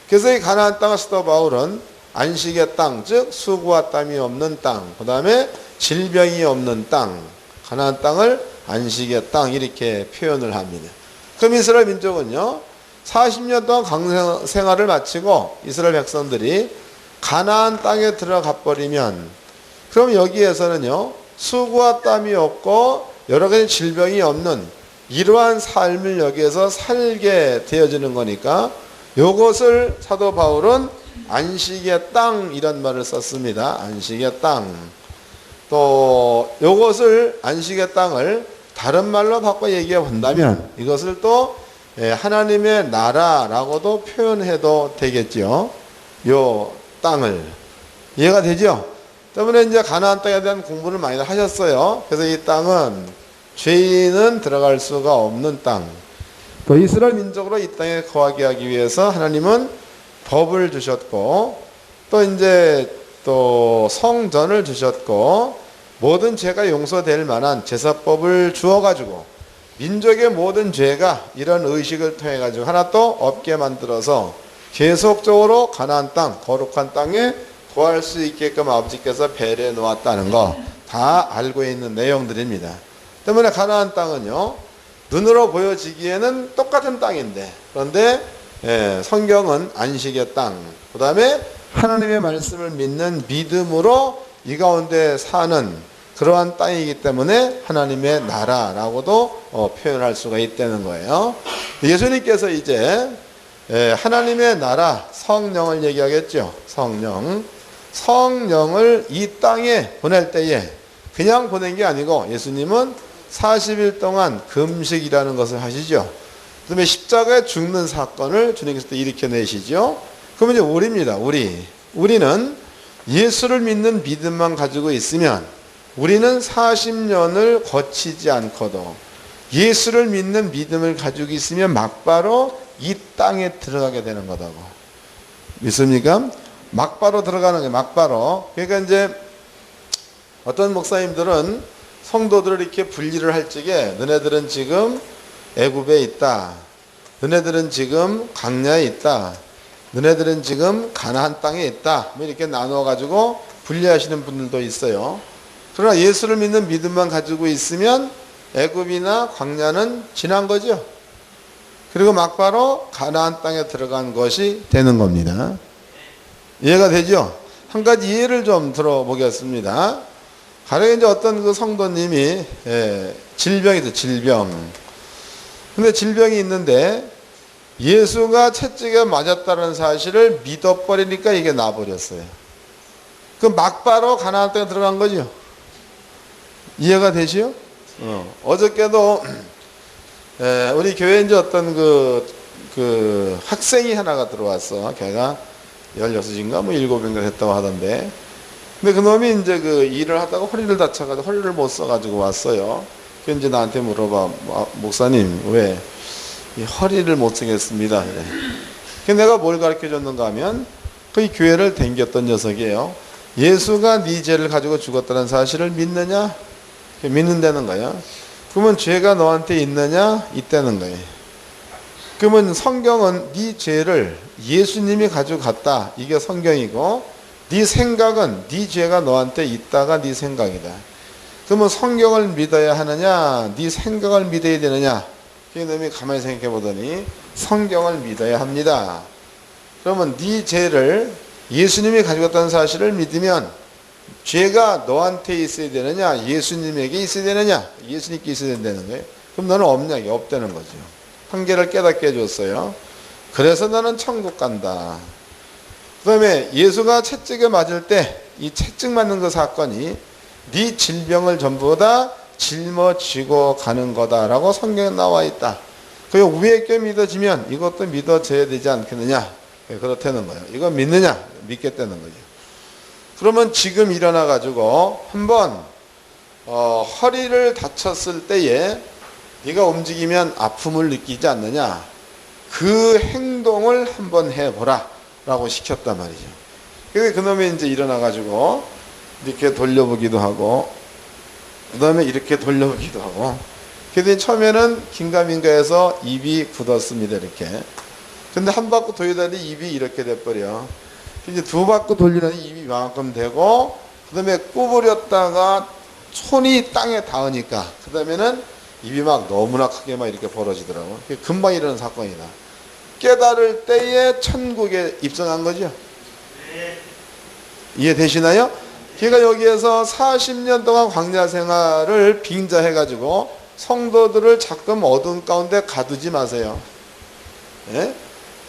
그래서 이 가나안 땅을 사도 바울은 안식의 땅, 즉 수고와 땀이 없는 땅, 그 다음에 질병이 없는 땅, 가나안 땅을 안식의 땅 이렇게 표현을 합니다. 그럼 이스라엘 민족은요, 40년 동안 광야 생활을 마치고 이스라엘 백성들이 가나안 땅에 들어가 버리면 그럼 여기에서는요, 수고와 땀이 없고 여러 가지 질병이 없는 이러한 삶을 여기에서 살게 되어지는 거니까 이것을 사도 바울은 안식의 땅 이런 말을 썼습니다. 안식의 땅. 또 이것을 안식의 땅을 다른 말로 바꿔 얘기해 본다면 이것을 또 하나님의 나라라고도 표현해도 되겠죠. 요 땅을. 이해가 되죠? 때문에 이제 가나안 땅에 대한 공부를 많이 하셨어요. 그래서 이 땅은 죄인은 들어갈 수가 없는 땅. 또 이스라엘 민족으로 이 땅에 거하게 하기 위해서 하나님은 법을 주셨고 또 이제 또 성전을 주셨고 모든 죄가 용서될 만한 제사법을 주어가지고 민족의 모든 죄가 이런 의식을 통해 가지고 하나 또 없게 만들어서 계속적으로 가나안 땅, 거룩한 땅에 거할 수 있게끔 아버지께서 배려해 놓았다는 거 다 알고 있는 내용들입니다. 때문에 가나안 땅은요, 눈으로 보여지기에는 똑같은 땅인데 그런데 성경은 안식의 땅, 그 다음에 하나님의 말씀을 믿는 믿음으로 이 가운데 사는 그러한 땅이기 때문에 하나님의 나라라고도 표현할 수가 있다는 거예요. 예수님께서 이제 하나님의 나라 성령을 얘기하겠죠. 성령을 이 땅에 보낼 때에 그냥 보낸 게 아니고 예수님은 40일 동안 금식이라는 것을 하시죠. 그 다음에 십자가에 죽는 사건을 주님께서 또 일으켜내시죠. 그러면 이제 우리입니다. 우리는 예수를 믿는 믿음만 가지고 있으면 우리는 40년을 거치지 않고도 예수를 믿는 믿음을 가지고 있으면 막바로 이 땅에 들어가게 되는 거다고. 믿습니까? 막바로 들어가는 게 막바로. 그러니까 이제 어떤 목사님들은 성도들을 이렇게 분리를 할 적에 너네들은 지금 애굽에 있다. 너네들은 지금 광야에 있다. 너네들은 지금 가나안 땅에 있다. 이렇게 나누어 가지고 분리하시는 분들도 있어요. 그러나 예수를 믿는 믿음만 가지고 있으면 애굽이나 광야는 지난 거죠. 그리고 막바로 가나안 땅에 들어간 것이 되는 겁니다. 이해가 되죠? 한 가지 예를 좀 들어보겠습니다. 가령 이제 어떤 그 성도님이 질병이 있어, 질병. 근데 질병이 있는데 예수가 채찍에 맞았다는 사실을 믿어버리니까 이게 나버렸어요. 그럼 막바로 가나안 땅에 들어간 거죠. 이해가 되시요? 어저께도 우리 교회에 이제 어떤 그 학생이 하나가 들어왔어. 걔가 16인가 뭐 7인가 했다고 하던데. 근데 그 놈이 이제 그 일을 하다가 허리를 다쳐가지고 허리를 못 써가지고 왔어요. 그 이제 나한테 물어봐. 목사님, 왜 이 허리를 못 쓰겠습니다. 그래. 그 내가 뭘 가르쳐 줬는가 하면 그 교회를 댕겼던 녀석이에요. 예수가 네 죄를 가지고 죽었다는 사실을 믿느냐? 믿는다는 거야. 그러면 죄가 너한테 있느냐? 있다는 거예요. 그러면 성경은 네 죄를 예수님이 가지고 갔다. 이게 성경이고 네 생각은 네 죄가 너한테 있다가 네 생각이다. 그러면 성경을 믿어야 하느냐? 네 생각을 믿어야 되느냐? 그 놈이 가만히 생각해 보더니 성경을 믿어야 합니다. 그러면 네 죄를 예수님이 가지고 갔다는 사실을 믿으면 죄가 너한테 있어야 되느냐? 예수님에게 있어야 되느냐? 예수님께 있어야 된다는 거예요. 그럼 너는 없냐? 없다는 거죠. 한계를 깨닫게 해줬어요. 그래서 너는 천국 간다. 그 다음에 예수가 채찍에 맞을 때 이 채찍 맞는 그 사건이 네 질병을 전부 다 짊어지고 가는 거다라고 성경에 나와 있다. 그 위에 게 믿어지면 이것도 믿어져야 되지 않겠느냐? 그렇다는 거예요. 이거 믿느냐? 믿겠다는 거죠. 그러면 지금 일어나 가지고 한번 허리를 다쳤을 때에 네가 움직이면 아픔을 느끼지 않느냐? 그 행동을 한번 해보라 라고 시켰단 말이죠. 그래서 그놈이 이제 일어나 가지고 이렇게 돌려보기도 하고 그 다음에 이렇게 돌려보기도 하고 그랬더니 처음에는 긴가민가해서 입이 굳었습니다. 이렇게. 근데 한 바퀴 돌리더니 입이 이렇게 돼버려. 이제 두 바퀴 돌리더니 입이 이만큼 되고 그 다음에 구부렸다가 손이 땅에 닿으니까 그 다음에는 입이 막 너무나 크게 막 이렇게 벌어지더라고. 금방 일어나는 사건이다. 깨달을 때에 천국에 입성한 거죠. 이해되시나요? 그러니까 여기에서 40년 동안 광야 생활을 빙자해가지고 성도들을 자꾸 어두운 가운데 가두지 마세요. 예?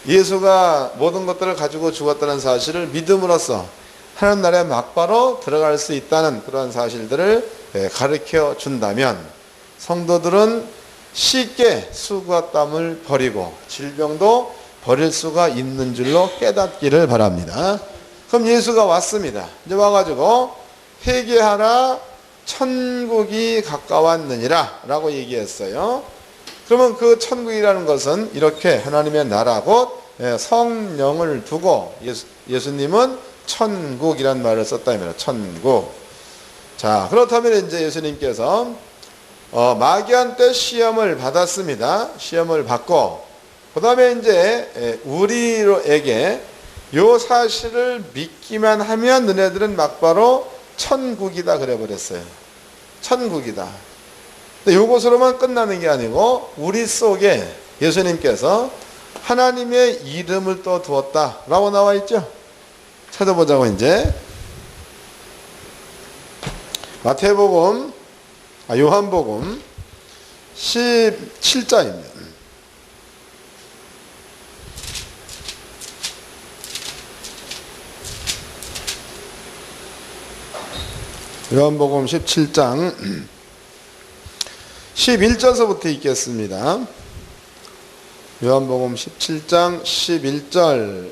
예수가 모든 것들을 가지고 죽었다는 사실을 믿음으로써 하나님 나라에 막바로 들어갈 수 있다는 그런 사실들을 가르쳐 준다면 성도들은 쉽게 수고와 땀을 버리고 질병도 버릴 수가 있는 줄로 깨닫기를 바랍니다. 그럼 예수가 왔습니다. 이제 와가지고 회개하라 천국이 가까웠느니라 라고 얘기했어요. 그러면 그 천국이라는 것은 이렇게 하나님의 나라 곧 성령을 두고 예수님은 천국이란 말을 썼다면 천국. 자, 그렇다면 이제 예수님께서 마귀한 때 시험을 받았습니다. 시험을 받고 그 다음에 이제 우리에게 요 사실을 믿기만 하면 너네들은 막바로 천국이다 그래 버렸어요. 천국이다. 근데 요것으로만 끝나는 게 아니고 우리 속에 예수님께서 하나님의 이름을 또 두었다 라고 나와 있죠. 찾아보자고 이제 요한복음 17장입니다. 요한복음 17장 11절서부터 읽겠습니다. 요한복음 17장 11절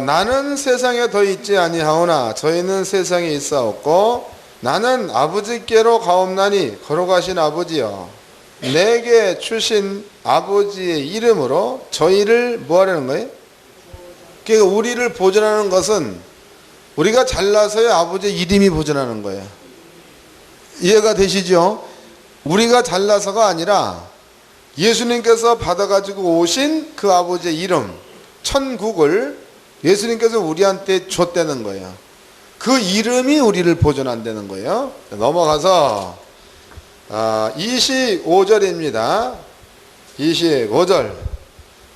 나는 세상에 더 있지 아니하오나 저희는 세상에 있사옵고 나는 아버지께로 가옵나니 걸어가신 아버지여 내게 주신 아버지의 이름으로 저희를 뭐하려는 거예요? 그러니까 우리를 보존하는 것은 우리가 잘나서야 아버지의 이름이 보존하는 거예요. 이해가 되시죠? 우리가 잘나서가 아니라 예수님께서 받아가지고 오신 그 아버지의 이름 천국을 예수님께서 우리한테 줬다는 거예요. 그 이름이 우리를 보존한다는 거예요. 넘어가서 25절입니다. 25절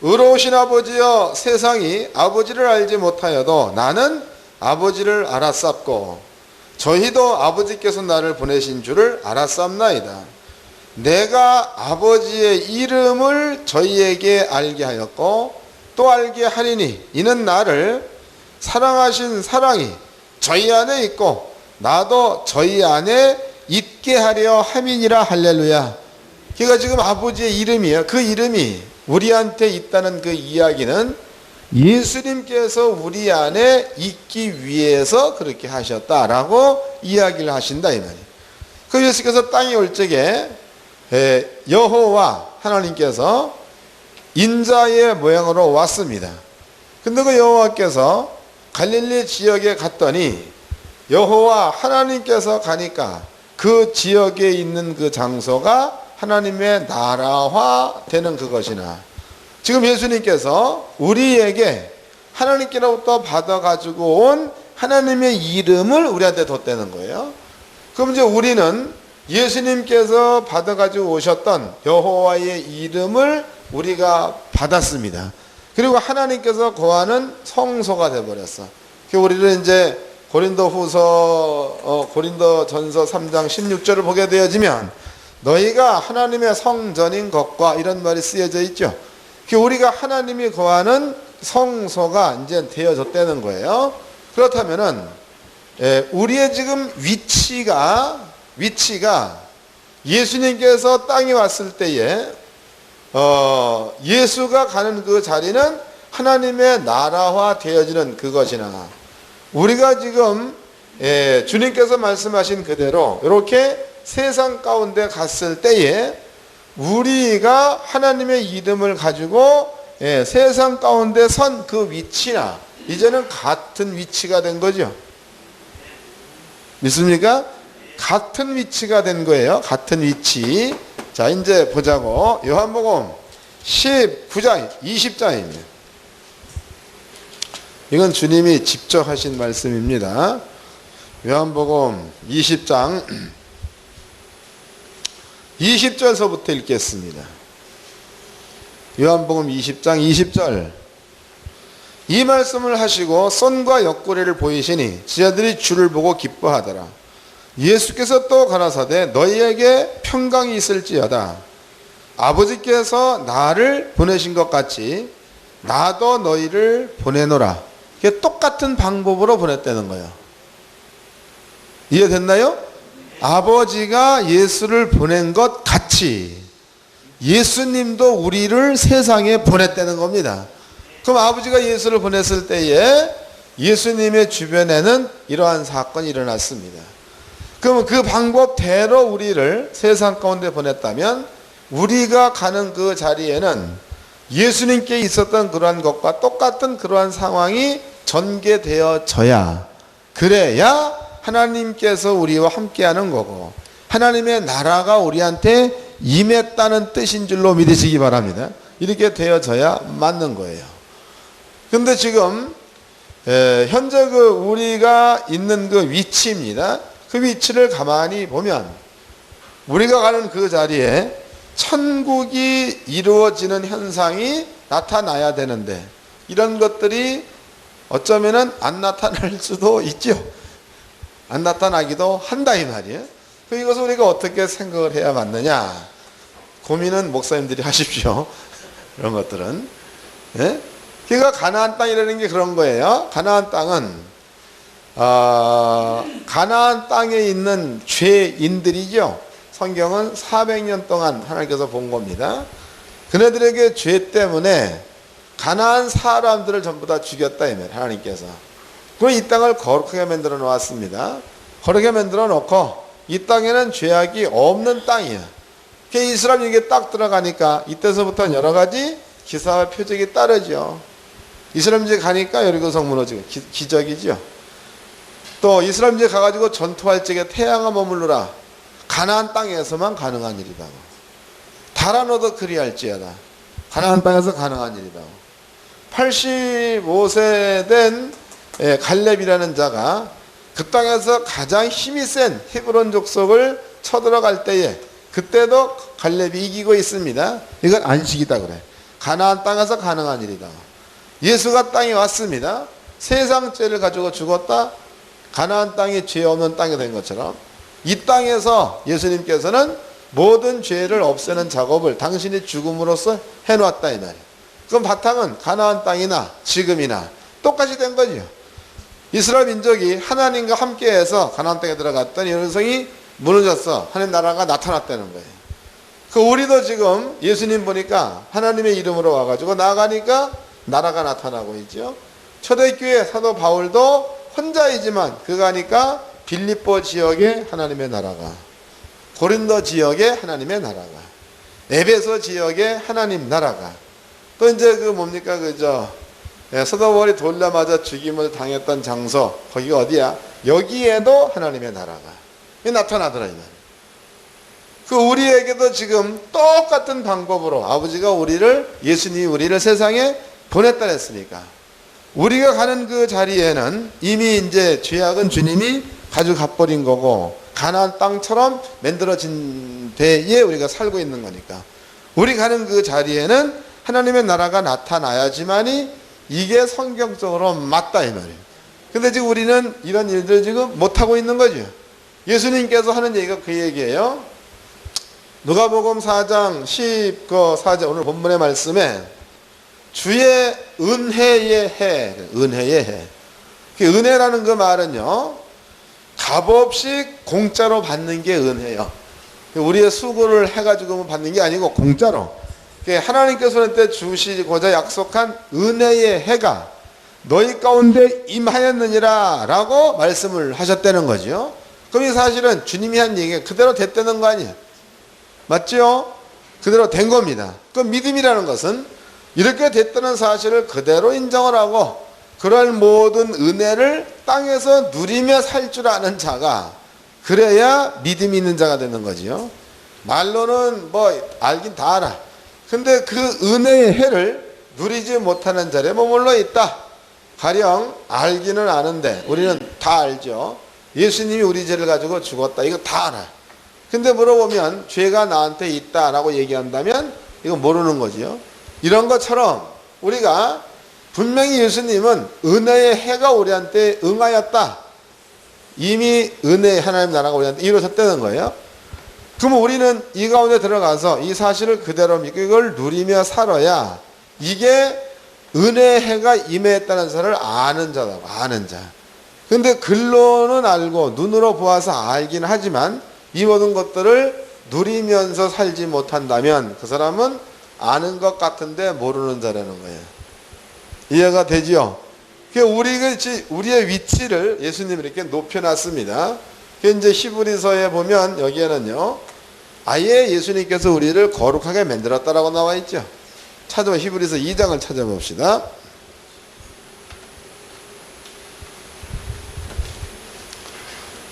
의로우신 아버지여 세상이 아버지를 알지 못하여도 나는 아버지를 알았sap고 저희도 아버지께서 나를 보내신 줄을 알았sap나이다. 내가 아버지의 이름을 저희에게 알게 하였고 또 알게 하리니 이는 나를 사랑하신 사랑이 저희 안에 있고 나도 저희 안에 있게 하려 함이니라. 할렐루야. 그러니까 지금 아버지의 이름이에요. 그 이름이 우리한테 있다는 그 이야기는 예수님께서 우리 안에 있기 위해서 그렇게 하셨다라고 이야기를 하신다 이 말이에요. 그 예수께서 땅에 올 적에 여호와 하나님께서 인자의 모양으로 왔습니다. 근데 그 여호와께서 갈릴리 지역에 갔더니 여호와 하나님께서 가니까 그 지역에 있는 그 장소가 하나님의 나라화 되는 그것이나, 지금 예수님께서 우리에게 하나님께로부터 받아가지고 온 하나님의 이름을 우리한테 뒀다는 거예요. 그럼 이제 우리는 예수님께서 받아가지고 오셨던 여호와의 이름을 우리가 받았습니다. 그리고 하나님께서 거하는 성소가 되어버렸어. 우리는 이제 고린도전서 3장 16절을 보게 되어지면 너희가 하나님의 성전인 것과 이런 말이 쓰여져 있죠. 우리가 하나님이 거하는 성소가 이제 되어졌다는 거예요. 그렇다면은 우리의 지금 위치가 예수님께서 땅에 왔을 때에 예수가 가는 그 자리는 하나님의 나라화 되어지는 그것이나, 우리가 지금 주님께서 말씀하신 그대로 이렇게 세상 가운데 갔을 때에 우리가 하나님의 이름을 가지고 세상 가운데 선 그 위치나 이제는 같은 위치가 된 거죠. 믿습니까? 같은 위치가 된 거예요. 같은 위치. 자, 이제 보자고. 요한복음 19장 20장입니다. 이건 주님이 직접 하신 말씀입니다. 요한복음 20장 20절서부터 읽겠습니다. 요한복음 20장 20절. 이 말씀을 하시고 손과 옆구리를 보이시니 지자들이 주를 보고 기뻐하더라. 예수께서 또 가라사대 너희에게 평강이 있을지어다. 아버지께서 나를 보내신 것 같이 나도 너희를 보내노라. 이게 똑같은 방법으로 보냈다는 거예요. 이해됐나요? 아버지가 예수를 보낸 것 같이 예수님도 우리를 세상에 보냈다는 겁니다. 그럼 아버지가 예수를 보냈을 때에 예수님의 주변에는 이러한 사건이 일어났습니다. 그럼 그 방법대로 우리를 세상 가운데 보냈다면 우리가 가는 그 자리에는 예수님께 있었던 그러한 것과 똑같은 그러한 상황이 전개되어져야, 그래야 하나님께서 우리와 함께하는 거고 하나님의 나라가 우리한테 임했다는 뜻인 줄로 믿으시기 바랍니다. 이렇게 되어져야 맞는 거예요. 근데 지금 현재 우리가 있는 그 위치입니다. 그 위치를 가만히 보면 우리가 가는 그 자리에 천국이 이루어지는 현상이 나타나야 되는데 이런 것들이 어쩌면은 안 나타날 수도 있죠. 안 나타나기도 한다 이 말이에요. 이것을 우리가 어떻게 생각을 해야 맞느냐, 고민은 목사님들이 하십시오. 이런 것들은. 예? 그러니까 가나안 땅이라는 게 그런 거예요. 가나안 땅은 가나안 땅에 있는 죄인들이죠. 성경은 400년 동안 하나님께서 본 겁니다. 그네들에게 죄 때문에 가나안 사람들을 전부 다 죽였다 이 말, 하나님께서. 그럼 이 땅을 거룩하게 만들어 놓았습니다. 거룩하게 만들어 놓고 이 땅에는 죄악이 없는 땅이야. 이스라엘 여기에 딱 들어가니까 이때서부터 여러 가지 기사와 표적이 따르죠. 이스라엘 이제 가니까 여리고 성 무너지고 기적이죠. 또 이스라엘 이제 가가지고 전투할 적에 태양아 머물러라. 가나안 땅에서만 가능한 일이다. 달아 너도 그리할지어다. 가나안 땅에서 가능한 일이다. 85세 된 갈렙이라는 자가 그 땅에서 가장 힘이 센 헤브론 족속을 쳐들어갈 때에 그때도 갈렙이 이기고 있습니다. 이건 안식이다 그래. 가나안 땅에서 가능한 일이다. 예수가 땅에 왔습니다. 세상 죄를 가지고 죽었다. 가나안 땅이 죄 없는 땅이 된 것처럼 이 땅에서 예수님께서는 모든 죄를 없애는 작업을 당신이 죽음으로써 해놓았다 이 말이에요. 그럼 바탕은 가나안 땅이나 지금이나 똑같이 된 거죠. 이스라엘 민족이 하나님과 함께해서 가나안 땅에 들어갔더니 여성이 무너졌어. 하나님 나라가 나타났다는 거예요. 그 우리도 지금 예수님 보니까 하나님의 이름으로 와가지고 나가니까 나라가 나타나고 있죠. 초대교회 사도 바울도 혼자이지만 그가 가니까 빌립보 지역에 하나님의 나라가, 고린도 지역에 하나님의 나라가, 에베소 지역에 하나님 나라가, 또 이제 그 뭡니까 그저 사도 바울이 돌려맞아 죽임을 당했던 장소, 거기가 어디야? 여기에도 하나님의 나라가 나타나더라 이 말. 그 우리에게도 지금 똑같은 방법으로 아버지가 예수님이 우리를 세상에 보냈다 했으니까 우리가 가는 그 자리에는 이미 이제 죄악은 주님이 가져가버린 거고 가나안 땅처럼 만들어진 데에 우리가 살고 있는 거니까 우리 가는 그 자리에는 하나님의 나라가 나타나야지만이 이게 성경적으로 맞다 이 말이에요. 근데 지금 우리는 이런 일들 지금 못하고 있는 거죠. 예수님께서 하는 얘기가 그 얘기예요. 누가복음 4장 14절 오늘 본문의 말씀에 주의 은혜의 해, 은혜의 해. 그 은혜라는 그 말은요, 값없이 공짜로 받는 게 은혜예요. 우리의 수고를 해가지고 받는 게 아니고 공짜로. 하나님께서 한테 주시고자 약속한 은혜의 해가 너희 가운데 임하였느니라 라고 말씀을 하셨다는 거죠. 그럼 이 사실은 주님이 한 얘기가 그대로 됐다는 거 아니에요? 맞죠? 그대로 된 겁니다. 그 믿음이라는 것은 이렇게 됐다는 사실을 그대로 인정을 하고 그럴 모든 은혜를 땅에서 누리며 살 줄 아는 자가 그래야 믿음이 있는 자가 되는 거지요. 말로는 뭐 알긴 다 알아. 근데 그 은혜의 해를 누리지 못하는 자리에 머물러 있다. 가령 알기는 아는데 우리는 다 알죠. 예수님이 우리 죄를 가지고 죽었다. 이거 다 알아. 근데 물어보면 죄가 나한테 있다라고 얘기한다면 이거 모르는 거지요. 이런 것처럼 우리가 분명히 예수님은 은혜의 해가 우리한테 응하였다. 이미 은혜의 하나님 나라가 우리한테 이루어졌다는 거예요. 그럼 우리는 이 가운데 들어가서 이 사실을 그대로 믿고 이걸 누리며 살아야 이게 은혜의 해가 임했다는 사실을 아는 자다. 아는 자. 근데 글로는 알고 눈으로 보아서 알긴 하지만 이 모든 것들을 누리면서 살지 못한다면 그 사람은 아는 것 같은데 모르는 자라는 거예요. 이해가 되지요? 우리의 위치를 예수님이 이렇게 높여놨습니다. 이제 히브리서에 보면 여기에는요, 아예 예수님께서 우리를 거룩하게 만들었다라고 나와 있죠. 히브리서 2장을 찾아봅시다.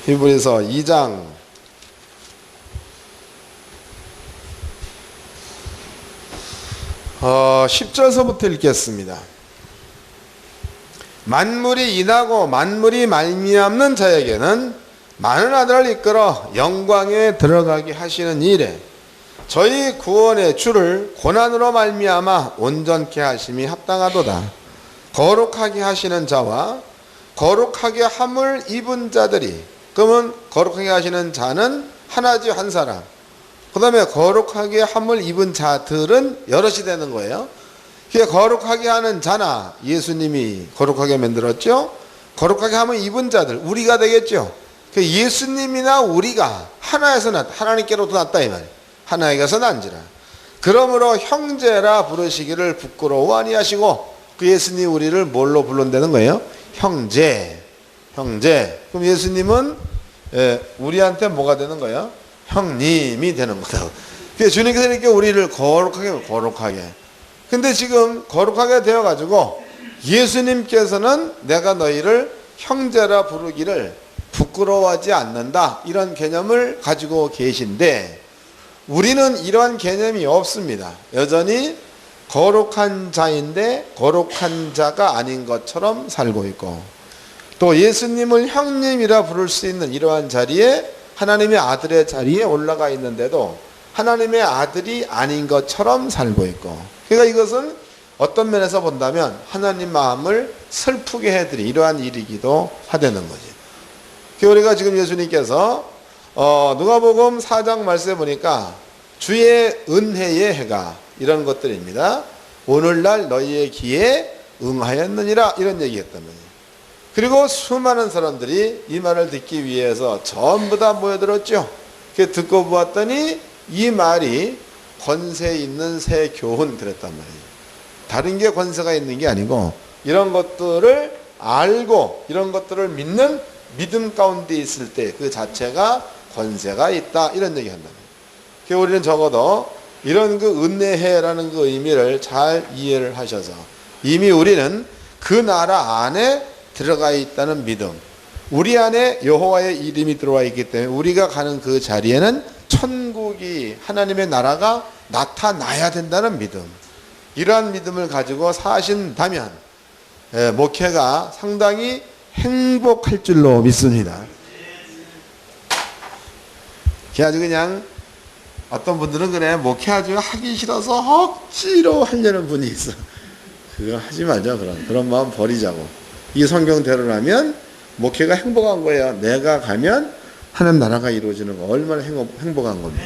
히브리서 2장 10절서부터 읽겠습니다. 만물이 인하고 만물이 말미암는 자에게는 많은 아들을 이끌어 영광에 들어가게 하시는 일에 저희 구원의 주를 고난으로 말미암아 온전케 하심이 합당하도다. 거룩하게 하시는 자와 거룩하게 함을 입은 자들이, 그러면 거룩하게 하시는 자는 하나지 한 사람, 그 다음에 거룩하게 함을 입은 자들은 여럿이 되는 거예요. 거룩하게 하는 자나 예수님이 거룩하게 만들었죠. 거룩하게 함을 입은 자들 우리가 되겠죠. 예수님이나 우리가 하나에서 하나님께로부터 났다 이 말이에요. 하나에게서 난지라. 그러므로 형제라 부르시기를 부끄러워 아니하시고 그 예수님 우리를 뭘로 부른다는 거예요? 형제. 그럼 예수님은 우리한테 뭐가 되는 거예요? 형님이 되는 거다. 주님께서 이렇게 우리를 거룩하게. 근데 지금 거룩하게 되어가지고 예수님께서는 내가 너희를 형제라 부르기를 부끄러워하지 않는다. 이런 개념을 가지고 계신데 우리는 이러한 개념이 없습니다. 여전히 거룩한 자인데 거룩한 자가 아닌 것처럼 살고 있고 또 예수님을 형님이라 부를 수 있는 이러한 자리에 하나님의 아들의 자리에 올라가 있는데도 하나님의 아들이 아닌 것처럼 살고 있고, 그러니까 이것은 어떤 면에서 본다면 하나님 마음을 슬프게 해드리 이러한 일이기도 하다는 거지. 우리가 지금 예수님께서 누가복음 4장 말씀에 보니까 주의 은혜의 해가 이런 것들입니다. 오늘날 너희의 귀에 응하였느니라 이런 얘기했단 말이에요. 그리고 수많은 사람들이 이 말을 듣기 위해서 전부 다 모여들었죠. 듣고 보았더니 이 말이 권세 있는 새 교훈 그랬단 말이에요. 다른 게 권세가 있는 게 아니고 이런 것들을 알고 이런 것들을 믿는 믿음 가운데 있을 때 그 자체가 권세가 있다 이런 얘기 한다. 그러니까 우리는 적어도 이런 그 은혜해라는 그 의미를 잘 이해를 하셔서 이미 우리는 그 나라 안에 들어가 있다는 믿음, 우리 안에 여호와의 이름이 들어와 있기 때문에 우리가 가는 그 자리에는 천국이 하나님의 나라가 나타나야 된다는 믿음, 이러한 믿음을 가지고 사신다면 목회가 상당히 행복할 줄로 믿습니다. 아주 그냥 어떤 분들은 그래 목회 아주 하기 싫어서 억지로 하려는 분이 있어. 그거 하지 말자. 그런 마음 버리자고. 이 성경대로라면 목회가 행복한 거예요. 내가 가면 하나님 나라가 이루어지는 거 얼마나 행복한 겁니다.